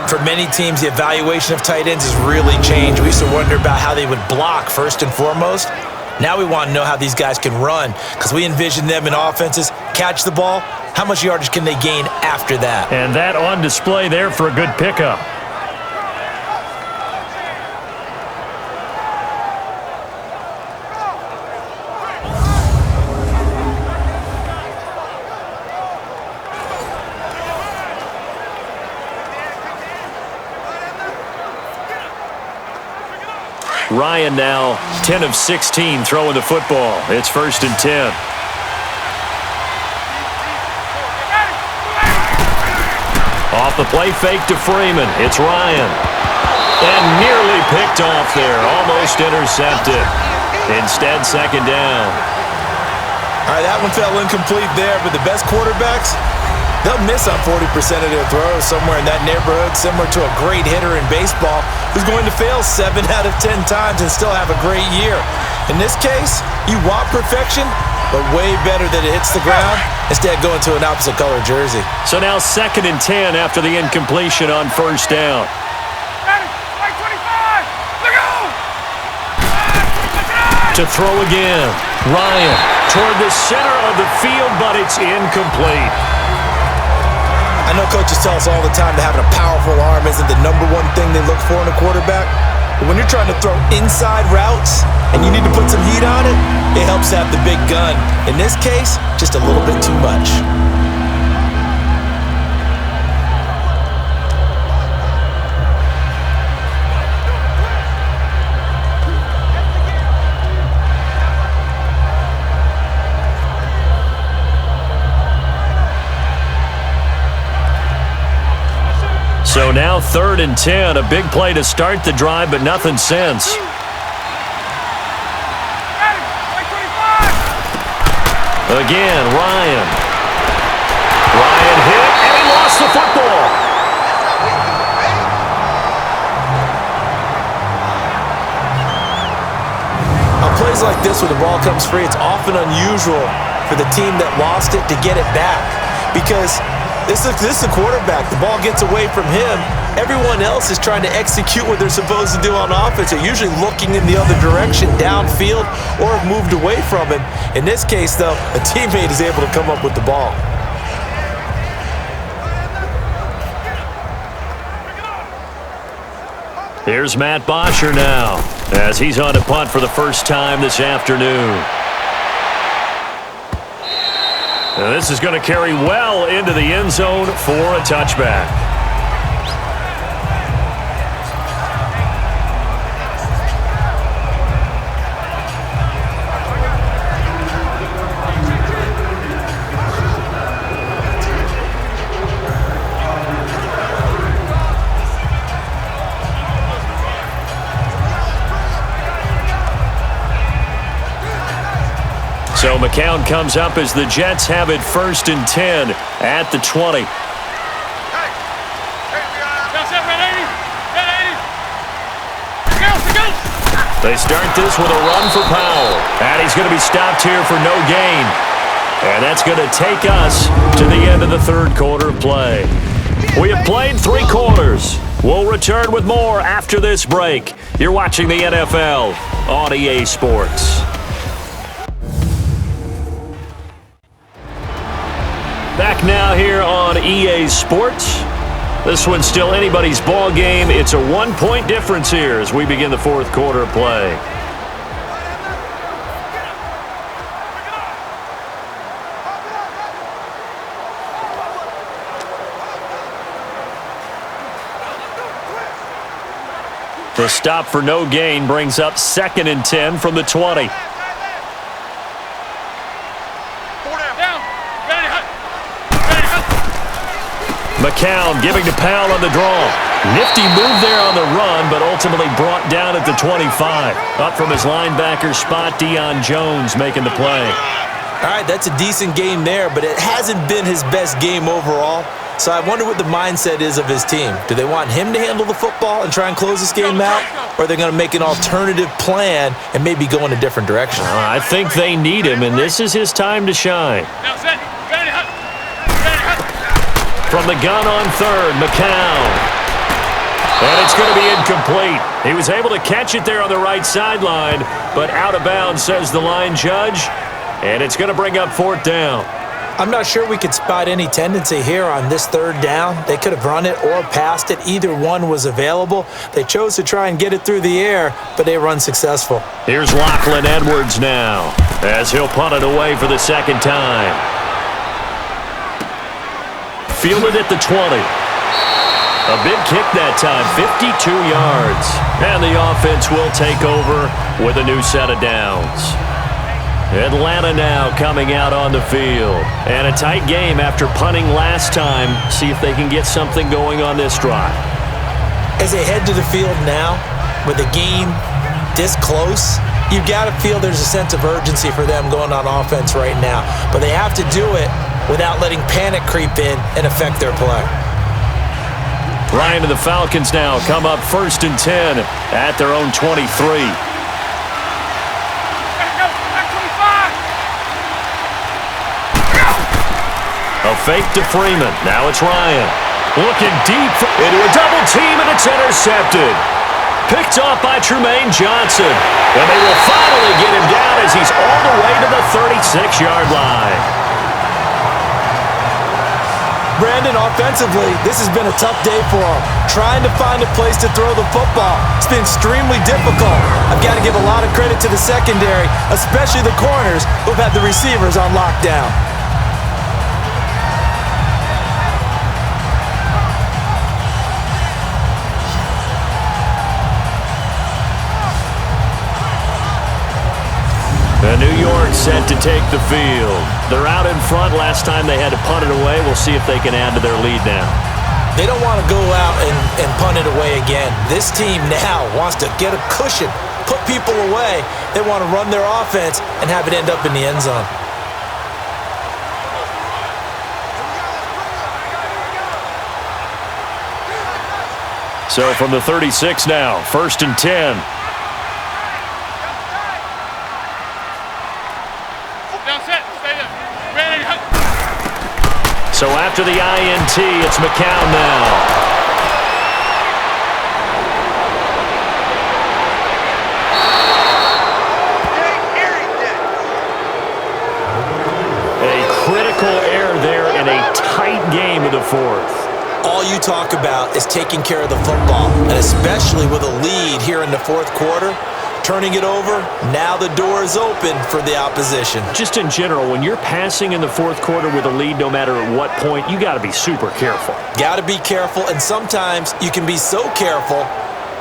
For many teams, the evaluation of tight ends has really changed. We used to wonder about how they would block first and foremost. Now we want to know how these guys can run because we envision them in offenses, catch the ball. How much yardage can they gain after that? And that on display there for a good pickup. Ryan now 10 of 16 throwing the football. It's 1st and 10. Off the play fake to Freeman. It's Ryan. And nearly picked off there. Almost intercepted. Instead, 2nd down. All right, that one fell incomplete there, but the best quarterbacks, they'll miss on 40% of their throws somewhere in that neighborhood, similar to a great hitter in baseball who's going to fail 7 out of 10 times and still have a great year. In this case, you want perfection, but way better that it hits the ground instead of going to an opposite color jersey. So now 2nd and 10 after the incompletion on 1st down. To throw again. Ryan toward the center of the field, but it's incomplete. I know coaches tell us all the time that having a powerful arm isn't the number one thing they look for in a quarterback. But when you're trying to throw inside routes and you need to put some heat on it, it helps to have the big gun. In this case, just a little bit too much. So now 3rd and 10, a big play to start the drive, but nothing since. Again, Ryan. Ryan hit, and he lost the football. On plays like this where the ball comes free, it's often unusual for the team that lost it to get it back because this is a quarterback. The ball gets away from him. Everyone else is trying to execute what they're supposed to do on offense. They're usually looking in the other direction, downfield, or have moved away from him. In this case, though, a teammate is able to come up with the ball. Here's Matt Bosher now as he's on to punt for the first time this afternoon. Now this is going to carry well into the end zone for a touchback. So McCown comes up as the Jets have it 1st and 10 at the 20. They start this with a run for Powell. And he's going to be stopped here for no gain. And that's going to take us to the end of the 3rd quarter of play. We have played 3 quarters. We'll return with more after this break. You're watching the NFL on EA Sports. Back now here on EA Sports. This one's still anybody's ball game. It's a 1-point difference here as we begin the 4th quarter of play. The stop for no gain brings up 2nd and 10 from the 20. McCown giving to Powell on the draw. Nifty move there on the run, but ultimately brought down at the 25. Up from his linebacker spot, Deion Jones making the play. All right, that's a decent game there, but it hasn't been his best game overall. So I wonder what the mindset is of his team. Do they want him to handle the football and try and close this game out? Or are they going to make an alternative plan and maybe go in a different direction? I think they need him, and this is his time to shine. From the gun on 3rd, McCown. And it's going to be incomplete. He was able to catch it there on the right sideline, but out of bounds, says the line judge. And it's going to bring up 4th down. I'm not sure we could spot any tendency here on this 3rd down. They could have run it or passed it. Either one was available. They chose to try and get it through the air, but they were unsuccessful. Here's Lachlan Edwards now as he'll punt it away for the 2nd time. Fielded at the 20. A big kick that time, 52 yards. And the offense will take over with a new set of downs. Atlanta now coming out on the field. And a tight game after punting last time. See if they can get something going on this drive. As they head to the field now, with the game this close, you've got to feel there's a sense of urgency for them going on offense right now. But they have to do it without letting panic creep in and affect their play. Ryan and the Falcons now come up 1st and 10 at their own 23. A fake to Freeman. Now it's Ryan. Looking deep into a double team, and it's intercepted. Picked off by Trumaine Johnson. And they will finally get him down as he's all the way to the 36-yard line. Brandon, offensively, this has been a tough day for him. Trying to find a place to throw the football. It's been extremely difficult. I've got to give a lot of credit to the secondary, especially the corners who've had the receivers on lockdown. And New York set to take the field. They're out in front. Last time they had to punt it away. We'll see if they can add to their lead now. They don't want to go out and punt it away again. This team now wants to get a cushion, put people away. They want to run their offense and have it end up in the end zone. So from the 36 now, 1st and 10. So after the INT, it's McCown now. A critical error there in a tight game of the fourth. All you talk about is taking care of the football, and especially with a lead here in the fourth quarter. Turning it over, now the door is open for the opposition. Just in general, when you're passing in the fourth quarter with a lead, no matter at what point, you got to be super careful. Got to be careful, and sometimes you can be so careful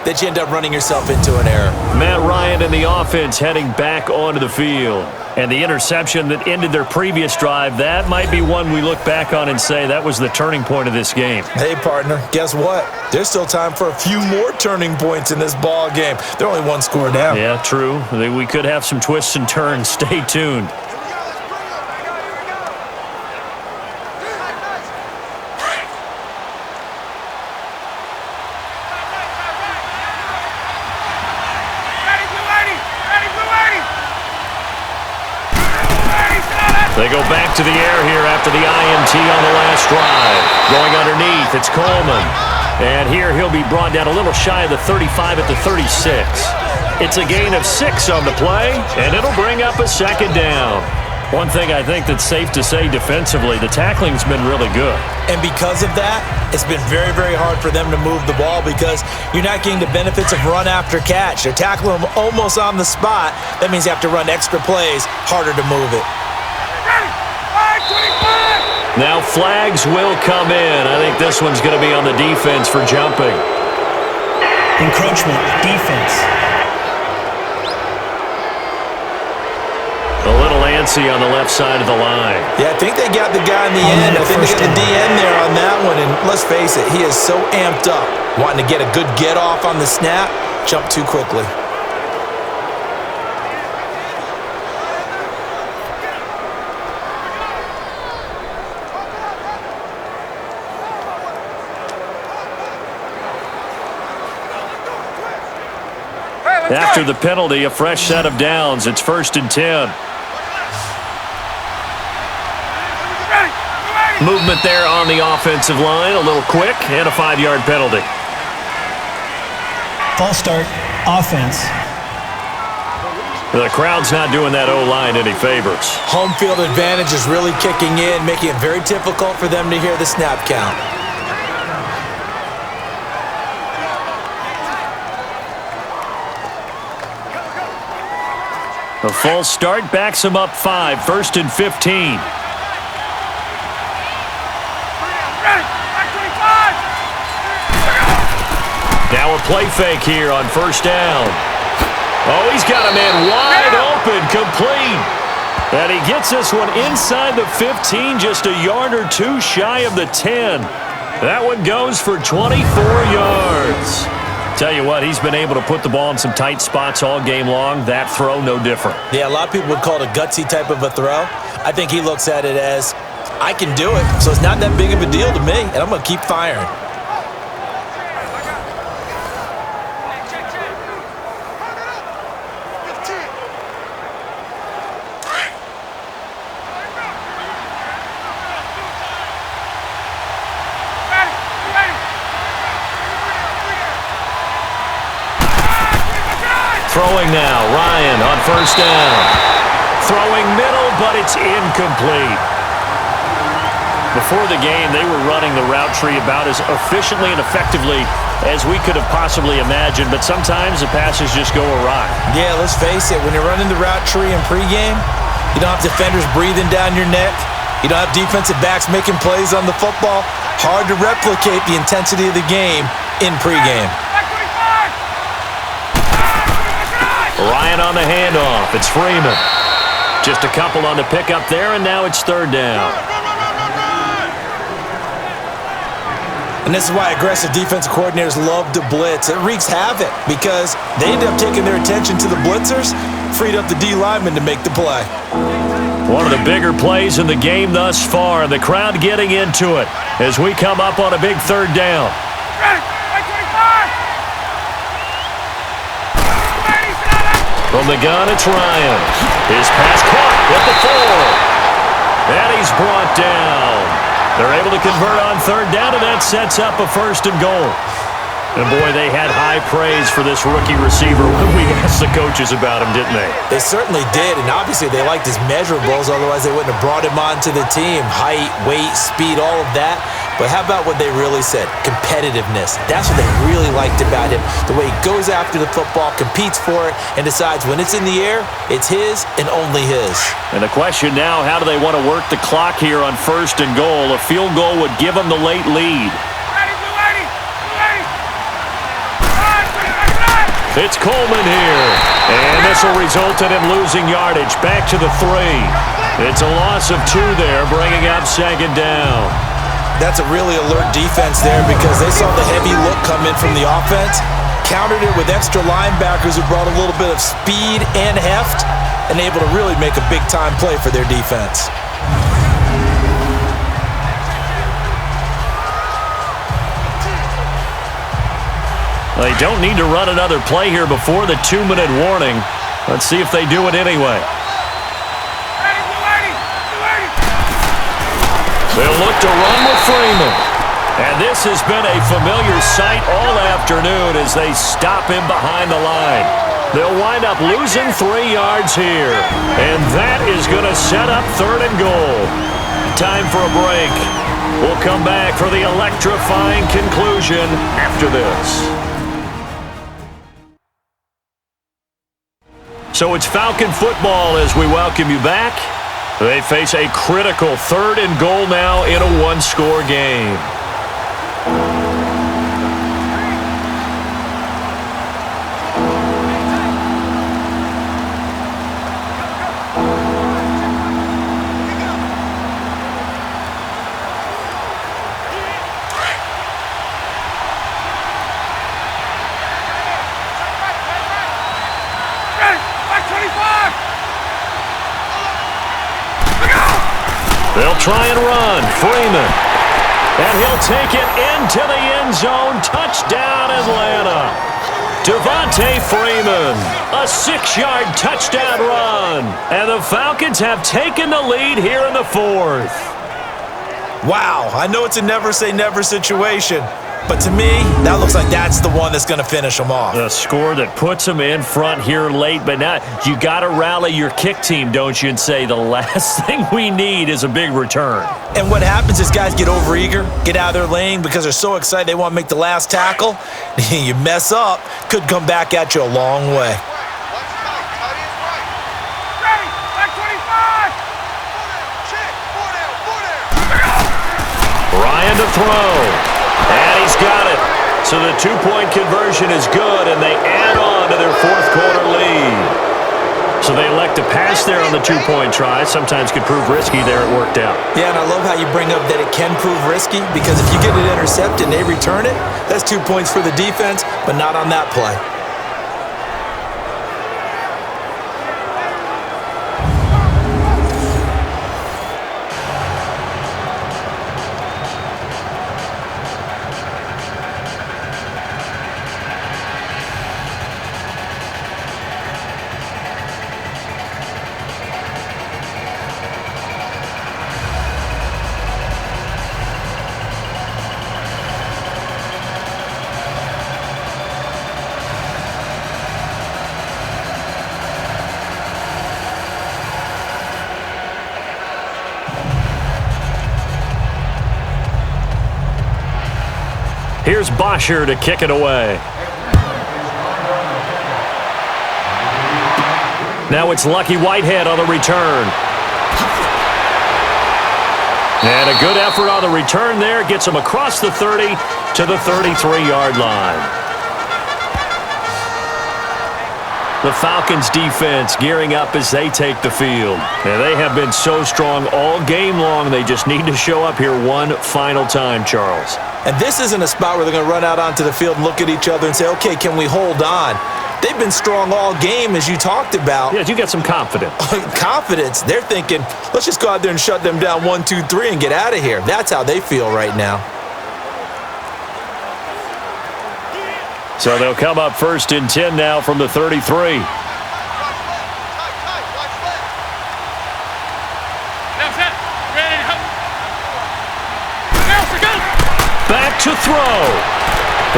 that you end up running yourself into an error. Matt Ryan and the offense heading back onto the field. And the interception that ended their previous drive, that might be one we look back on and say that was the turning point of this game. Hey, partner, guess what? There's still time for a few more turning points in this ball game. They're only one score down. Yeah, true. We could have some twists and turns. Stay tuned. They go back to the air here after the INT on the last drive. Going underneath, it's Coleman. And here he'll be brought down a little shy of the 35 at the 36. It's a gain of 6 on the play, and it'll bring up a 2nd down. One thing I think that's safe to say defensively, the tackling's been really good. And because of that, it's been very, very hard for them to move the ball because you're not getting the benefits of run after catch. They're tackling them almost on the spot. That means you have to run extra plays, harder to move it. Now flags will come in. I think this one's going to be on the defense for jumping. Encroachment, defense. A little antsy on the left side of the line. Yeah, I think they got the guy in the end. I think they got the DN there on that one. And let's face it, he is so amped up, wanting to get a good get off on the snap, jump too quickly. After the penalty, a fresh set of downs. It's 1st and 10. Movement there on the offensive line. A little quick and a 5-yard penalty. False start, offense. The crowd's not doing that O-line any favors. Home field advantage is really kicking in, making it very difficult for them to hear the snap count. A false start backs him up 5, 1st and 15. Now a play fake here on first down. Oh, he's got a man wide open, complete. And he gets this one inside the 15, just a yard or two shy of the 10. That one goes for 24 yards. Tell you what, he's been able to put the ball in some tight spots all game long. That throw, no different. Yeah, a lot of people would call it a gutsy type of a throw. I think he looks at it as, I can do it, so it's not that big of a deal to me, and I'm going to keep firing. Throwing now, Ryan on first down. Throwing middle, but it's incomplete. Before the game, they were running the route tree about as efficiently and effectively as we could have possibly imagined, but sometimes the passes just go awry. Yeah, let's face it, when you're running the route tree in pregame, you don't have defenders breathing down your neck. You don't have defensive backs making plays on the football. Hard to replicate the intensity of the game in pregame. Ryan on the handoff. It's Freeman. Just a couple on the pickup there, and now it's third down. And this is why aggressive defensive coordinators love to blitz. It wreaks havoc because they end up taking their attention to the blitzers, freed up the D lineman to make the play. One of the bigger plays in the game thus far, and the crowd getting into it as we come up on a big third down. From the gun, it's Ryan. His pass caught at the 4. And he's brought down. They're able to convert on third down, and that sets up a first and goal. And, boy, they had high praise for this rookie receiver when we asked the coaches about him, didn't they? They certainly did, and obviously they liked his measurables, otherwise they wouldn't have brought him onto the team. Height, weight, speed, all of that. But how about what they really said? Competitiveness. That's what they really liked about him. The way he goes after the football, competes for it, and decides when it's in the air, it's his and only his. And the question now, how do they want to work the clock here on first and goal? A field goal would give them the late lead. It's Coleman here. And this will result in him losing yardage. Back to the 3. It's a loss of 2 there, bringing up second down. That's a really alert defense there because they saw the heavy look come in from the offense, countered it with extra linebackers who brought a little bit of speed and heft, and able to really make a big-time play for their defense. They don't need to run another play here before the 2-minute warning. Let's see if they do it anyway. They'll look to run with Freeman. And this has been a familiar sight all afternoon as they stop him behind the line. They'll wind up losing 3 yards here. And that is going to set up third and goal. Time for a break. We'll come back for the electrifying conclusion after this. So it's Falcon football as we welcome you back. They face a critical third and goal now in a one-score game. They'll try and run. Freeman. And he'll take it into the end zone. Touchdown, Atlanta. Devontae Freeman. A 6-yard touchdown run. And the Falcons have taken the lead here in the 4th. Wow, I know it's a never-say-never situation, but to me, that looks like that's the one that's going to finish them off. The score that puts them in front here late, but now you got to rally your kick team, don't you, and say the last thing we need is a big return. And what happens is guys get overeager, get out of their lane because they're so excited they want to make the last tackle. You mess up, could come back at you a long way. Ryan to throw. And he's got it. So the two-point conversion is good, and they add on to their fourth quarter lead. So they elect to pass there on the two-point try. Sometimes could prove risky there. It worked out. Yeah, and I love how you bring up that it can prove risky, because if you get it intercepted and they return it, that's 2 points for the defense, but not on that play. Here's Bosher to kick it away. Now it's Lucky Whitehead on the return. And a good effort on the return there. Gets him across the 30 to the 33-yard line. The Falcons defense gearing up as they take the field. And they have been so strong all game long. They just need to show up here one final time, Charles. And this isn't a spot where they're going to run out onto the field and look at each other and say, okay, can we hold on? They've been strong all game, as you talked about. Yeah, you got some confidence. Confidence. They're thinking, let's just go out there and shut them down 1, 2, 3 and get out of here. That's how they feel right now. So they'll come up 1st and 10 now from the 33. Back to throw.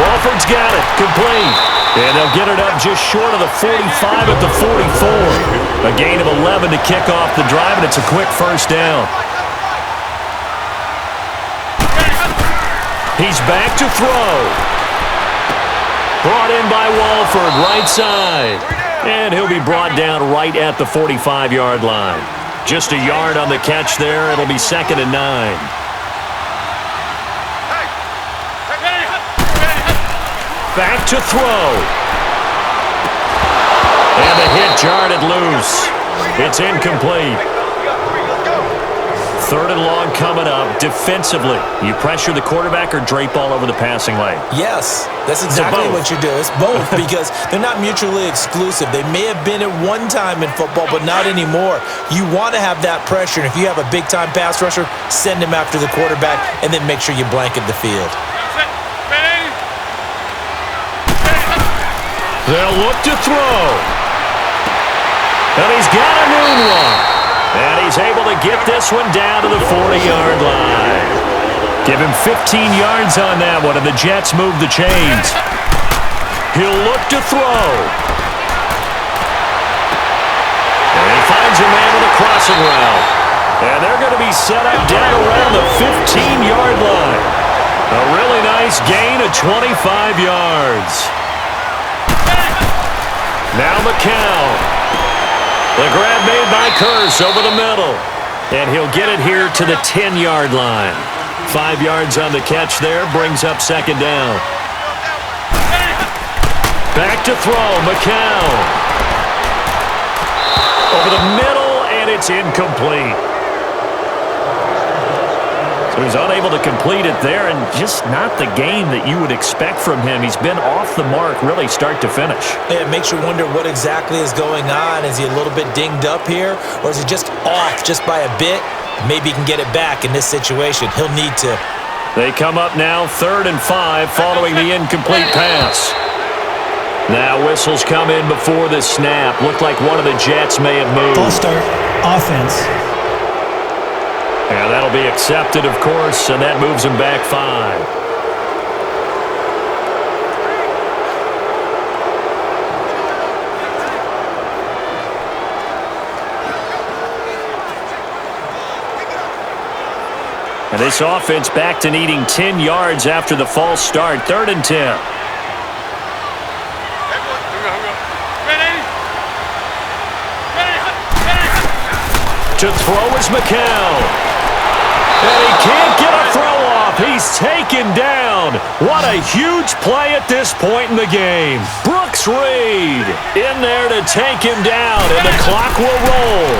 Walford's got it. Complete. And they'll get it up just short of the 45 at the 44. A gain of 11 to kick off the drive, and it's a quick first down. He's back to throw. Brought in by Walford, right side. And he'll be brought down right at the 45-yard line. Just a yard on the catch there. It'll be 2nd and 9. Back to throw. And the hit jarred it loose. It's incomplete. 3rd and long coming up. Defensively, you pressure the quarterback or drape all over the passing lane? Yes, that's exactly what you do. It's both, because they're not mutually exclusive. They may have been at one time in football, but not anymore. You want to have that pressure, and if you have a big-time pass rusher, send him after the quarterback, and then make sure you blanket the field. They'll look to throw. And he's got a noon one. And he's able to get this one down to the 40-yard line. Give him 15 yards on that one, and the Jets move the chains. He'll look to throw. And he finds a man with a crossing route. And they're going to be set up down around the 15-yard line. A really nice gain of 25 yards. Now McCown. The grab made by Curse over the middle. And he'll get it here to the 10-yard line. 5 yards on the catch there, brings up 2nd down. Back to throw, McCown. Over the middle, and it's incomplete. So he's unable to complete it there, and just not the game that you would expect from him. He's been off the mark, really, start to finish. Yeah, it makes you wonder what exactly is going on. Is he a little bit dinged up here, or is he just off just by a bit? Maybe he can get it back in this situation. He'll need to. They come up now 3rd and 5 following the incomplete pass. Now whistles come in before the snap. Looked like one of the Jets may have moved. Full start, offense. And that'll be accepted, of course, and that moves him back 5. And this offense back to needing 10 yards after the false start. 3rd and 10. To throw is McCown. And he can't get a throw off. off. He's taken down. What a huge play at this point in the game. Brooks Reed in there to take him down, and the clock will roll.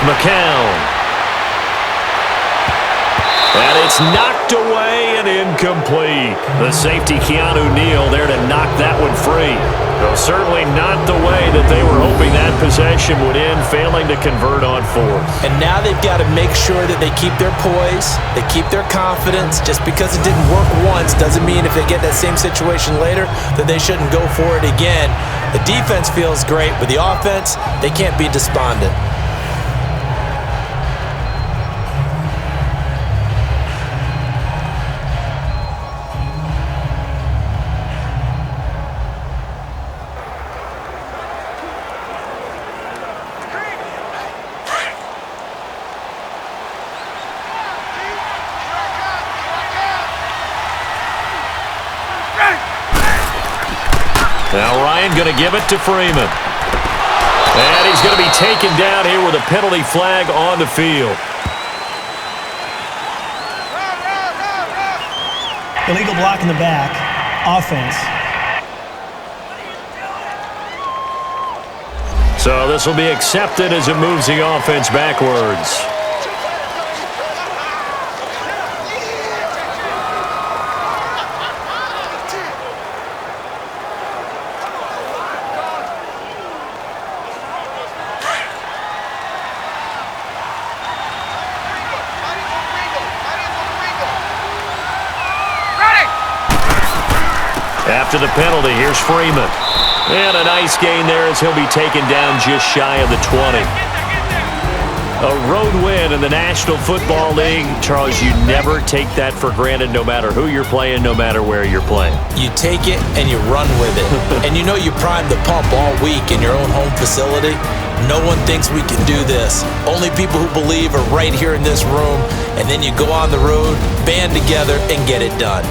McCown. And it's knocked away and incomplete. The safety, Keanu Neal, there to knock that one free. Though certainly not the way that they were hoping that possession would end, failing to convert on fourth. And now they've got to make sure that they keep their poise, they keep their confidence. Just because it didn't work once doesn't mean if they get that same situation later that they shouldn't go for it again. The defense feels great, but the offense, they can't be despondent. Now Ryan going to give it to Freeman. And he's going to be taken down here with a penalty flag on the field. Illegal block in the back. Offense. So this will be accepted as it moves the offense backwards. After the penalty, here's Freeman. And a nice gain there as he'll be taken down just shy of the 20. A road win in the National Football League. Charles, you never take that for granted no matter who you're playing, no matter where you're playing. You take it and you run with it. And you know you primed the pump all week in your own home facility. No one thinks we can do this. Only people who believe are right here in this room. And then you go on the road, band together, and get it done.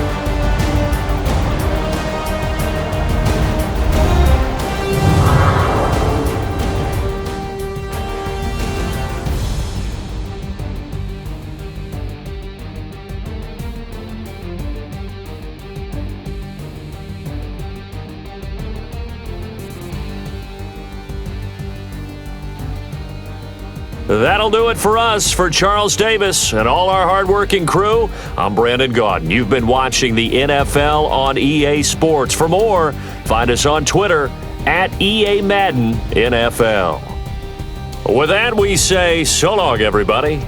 That'll do it for us. For Charles Davis and all our hardworking crew, I'm Brandon Gaudin. You've been watching the NFL on EA Sports. For more, find us on Twitter at EA Madden NFL. With that, we say so long, everybody.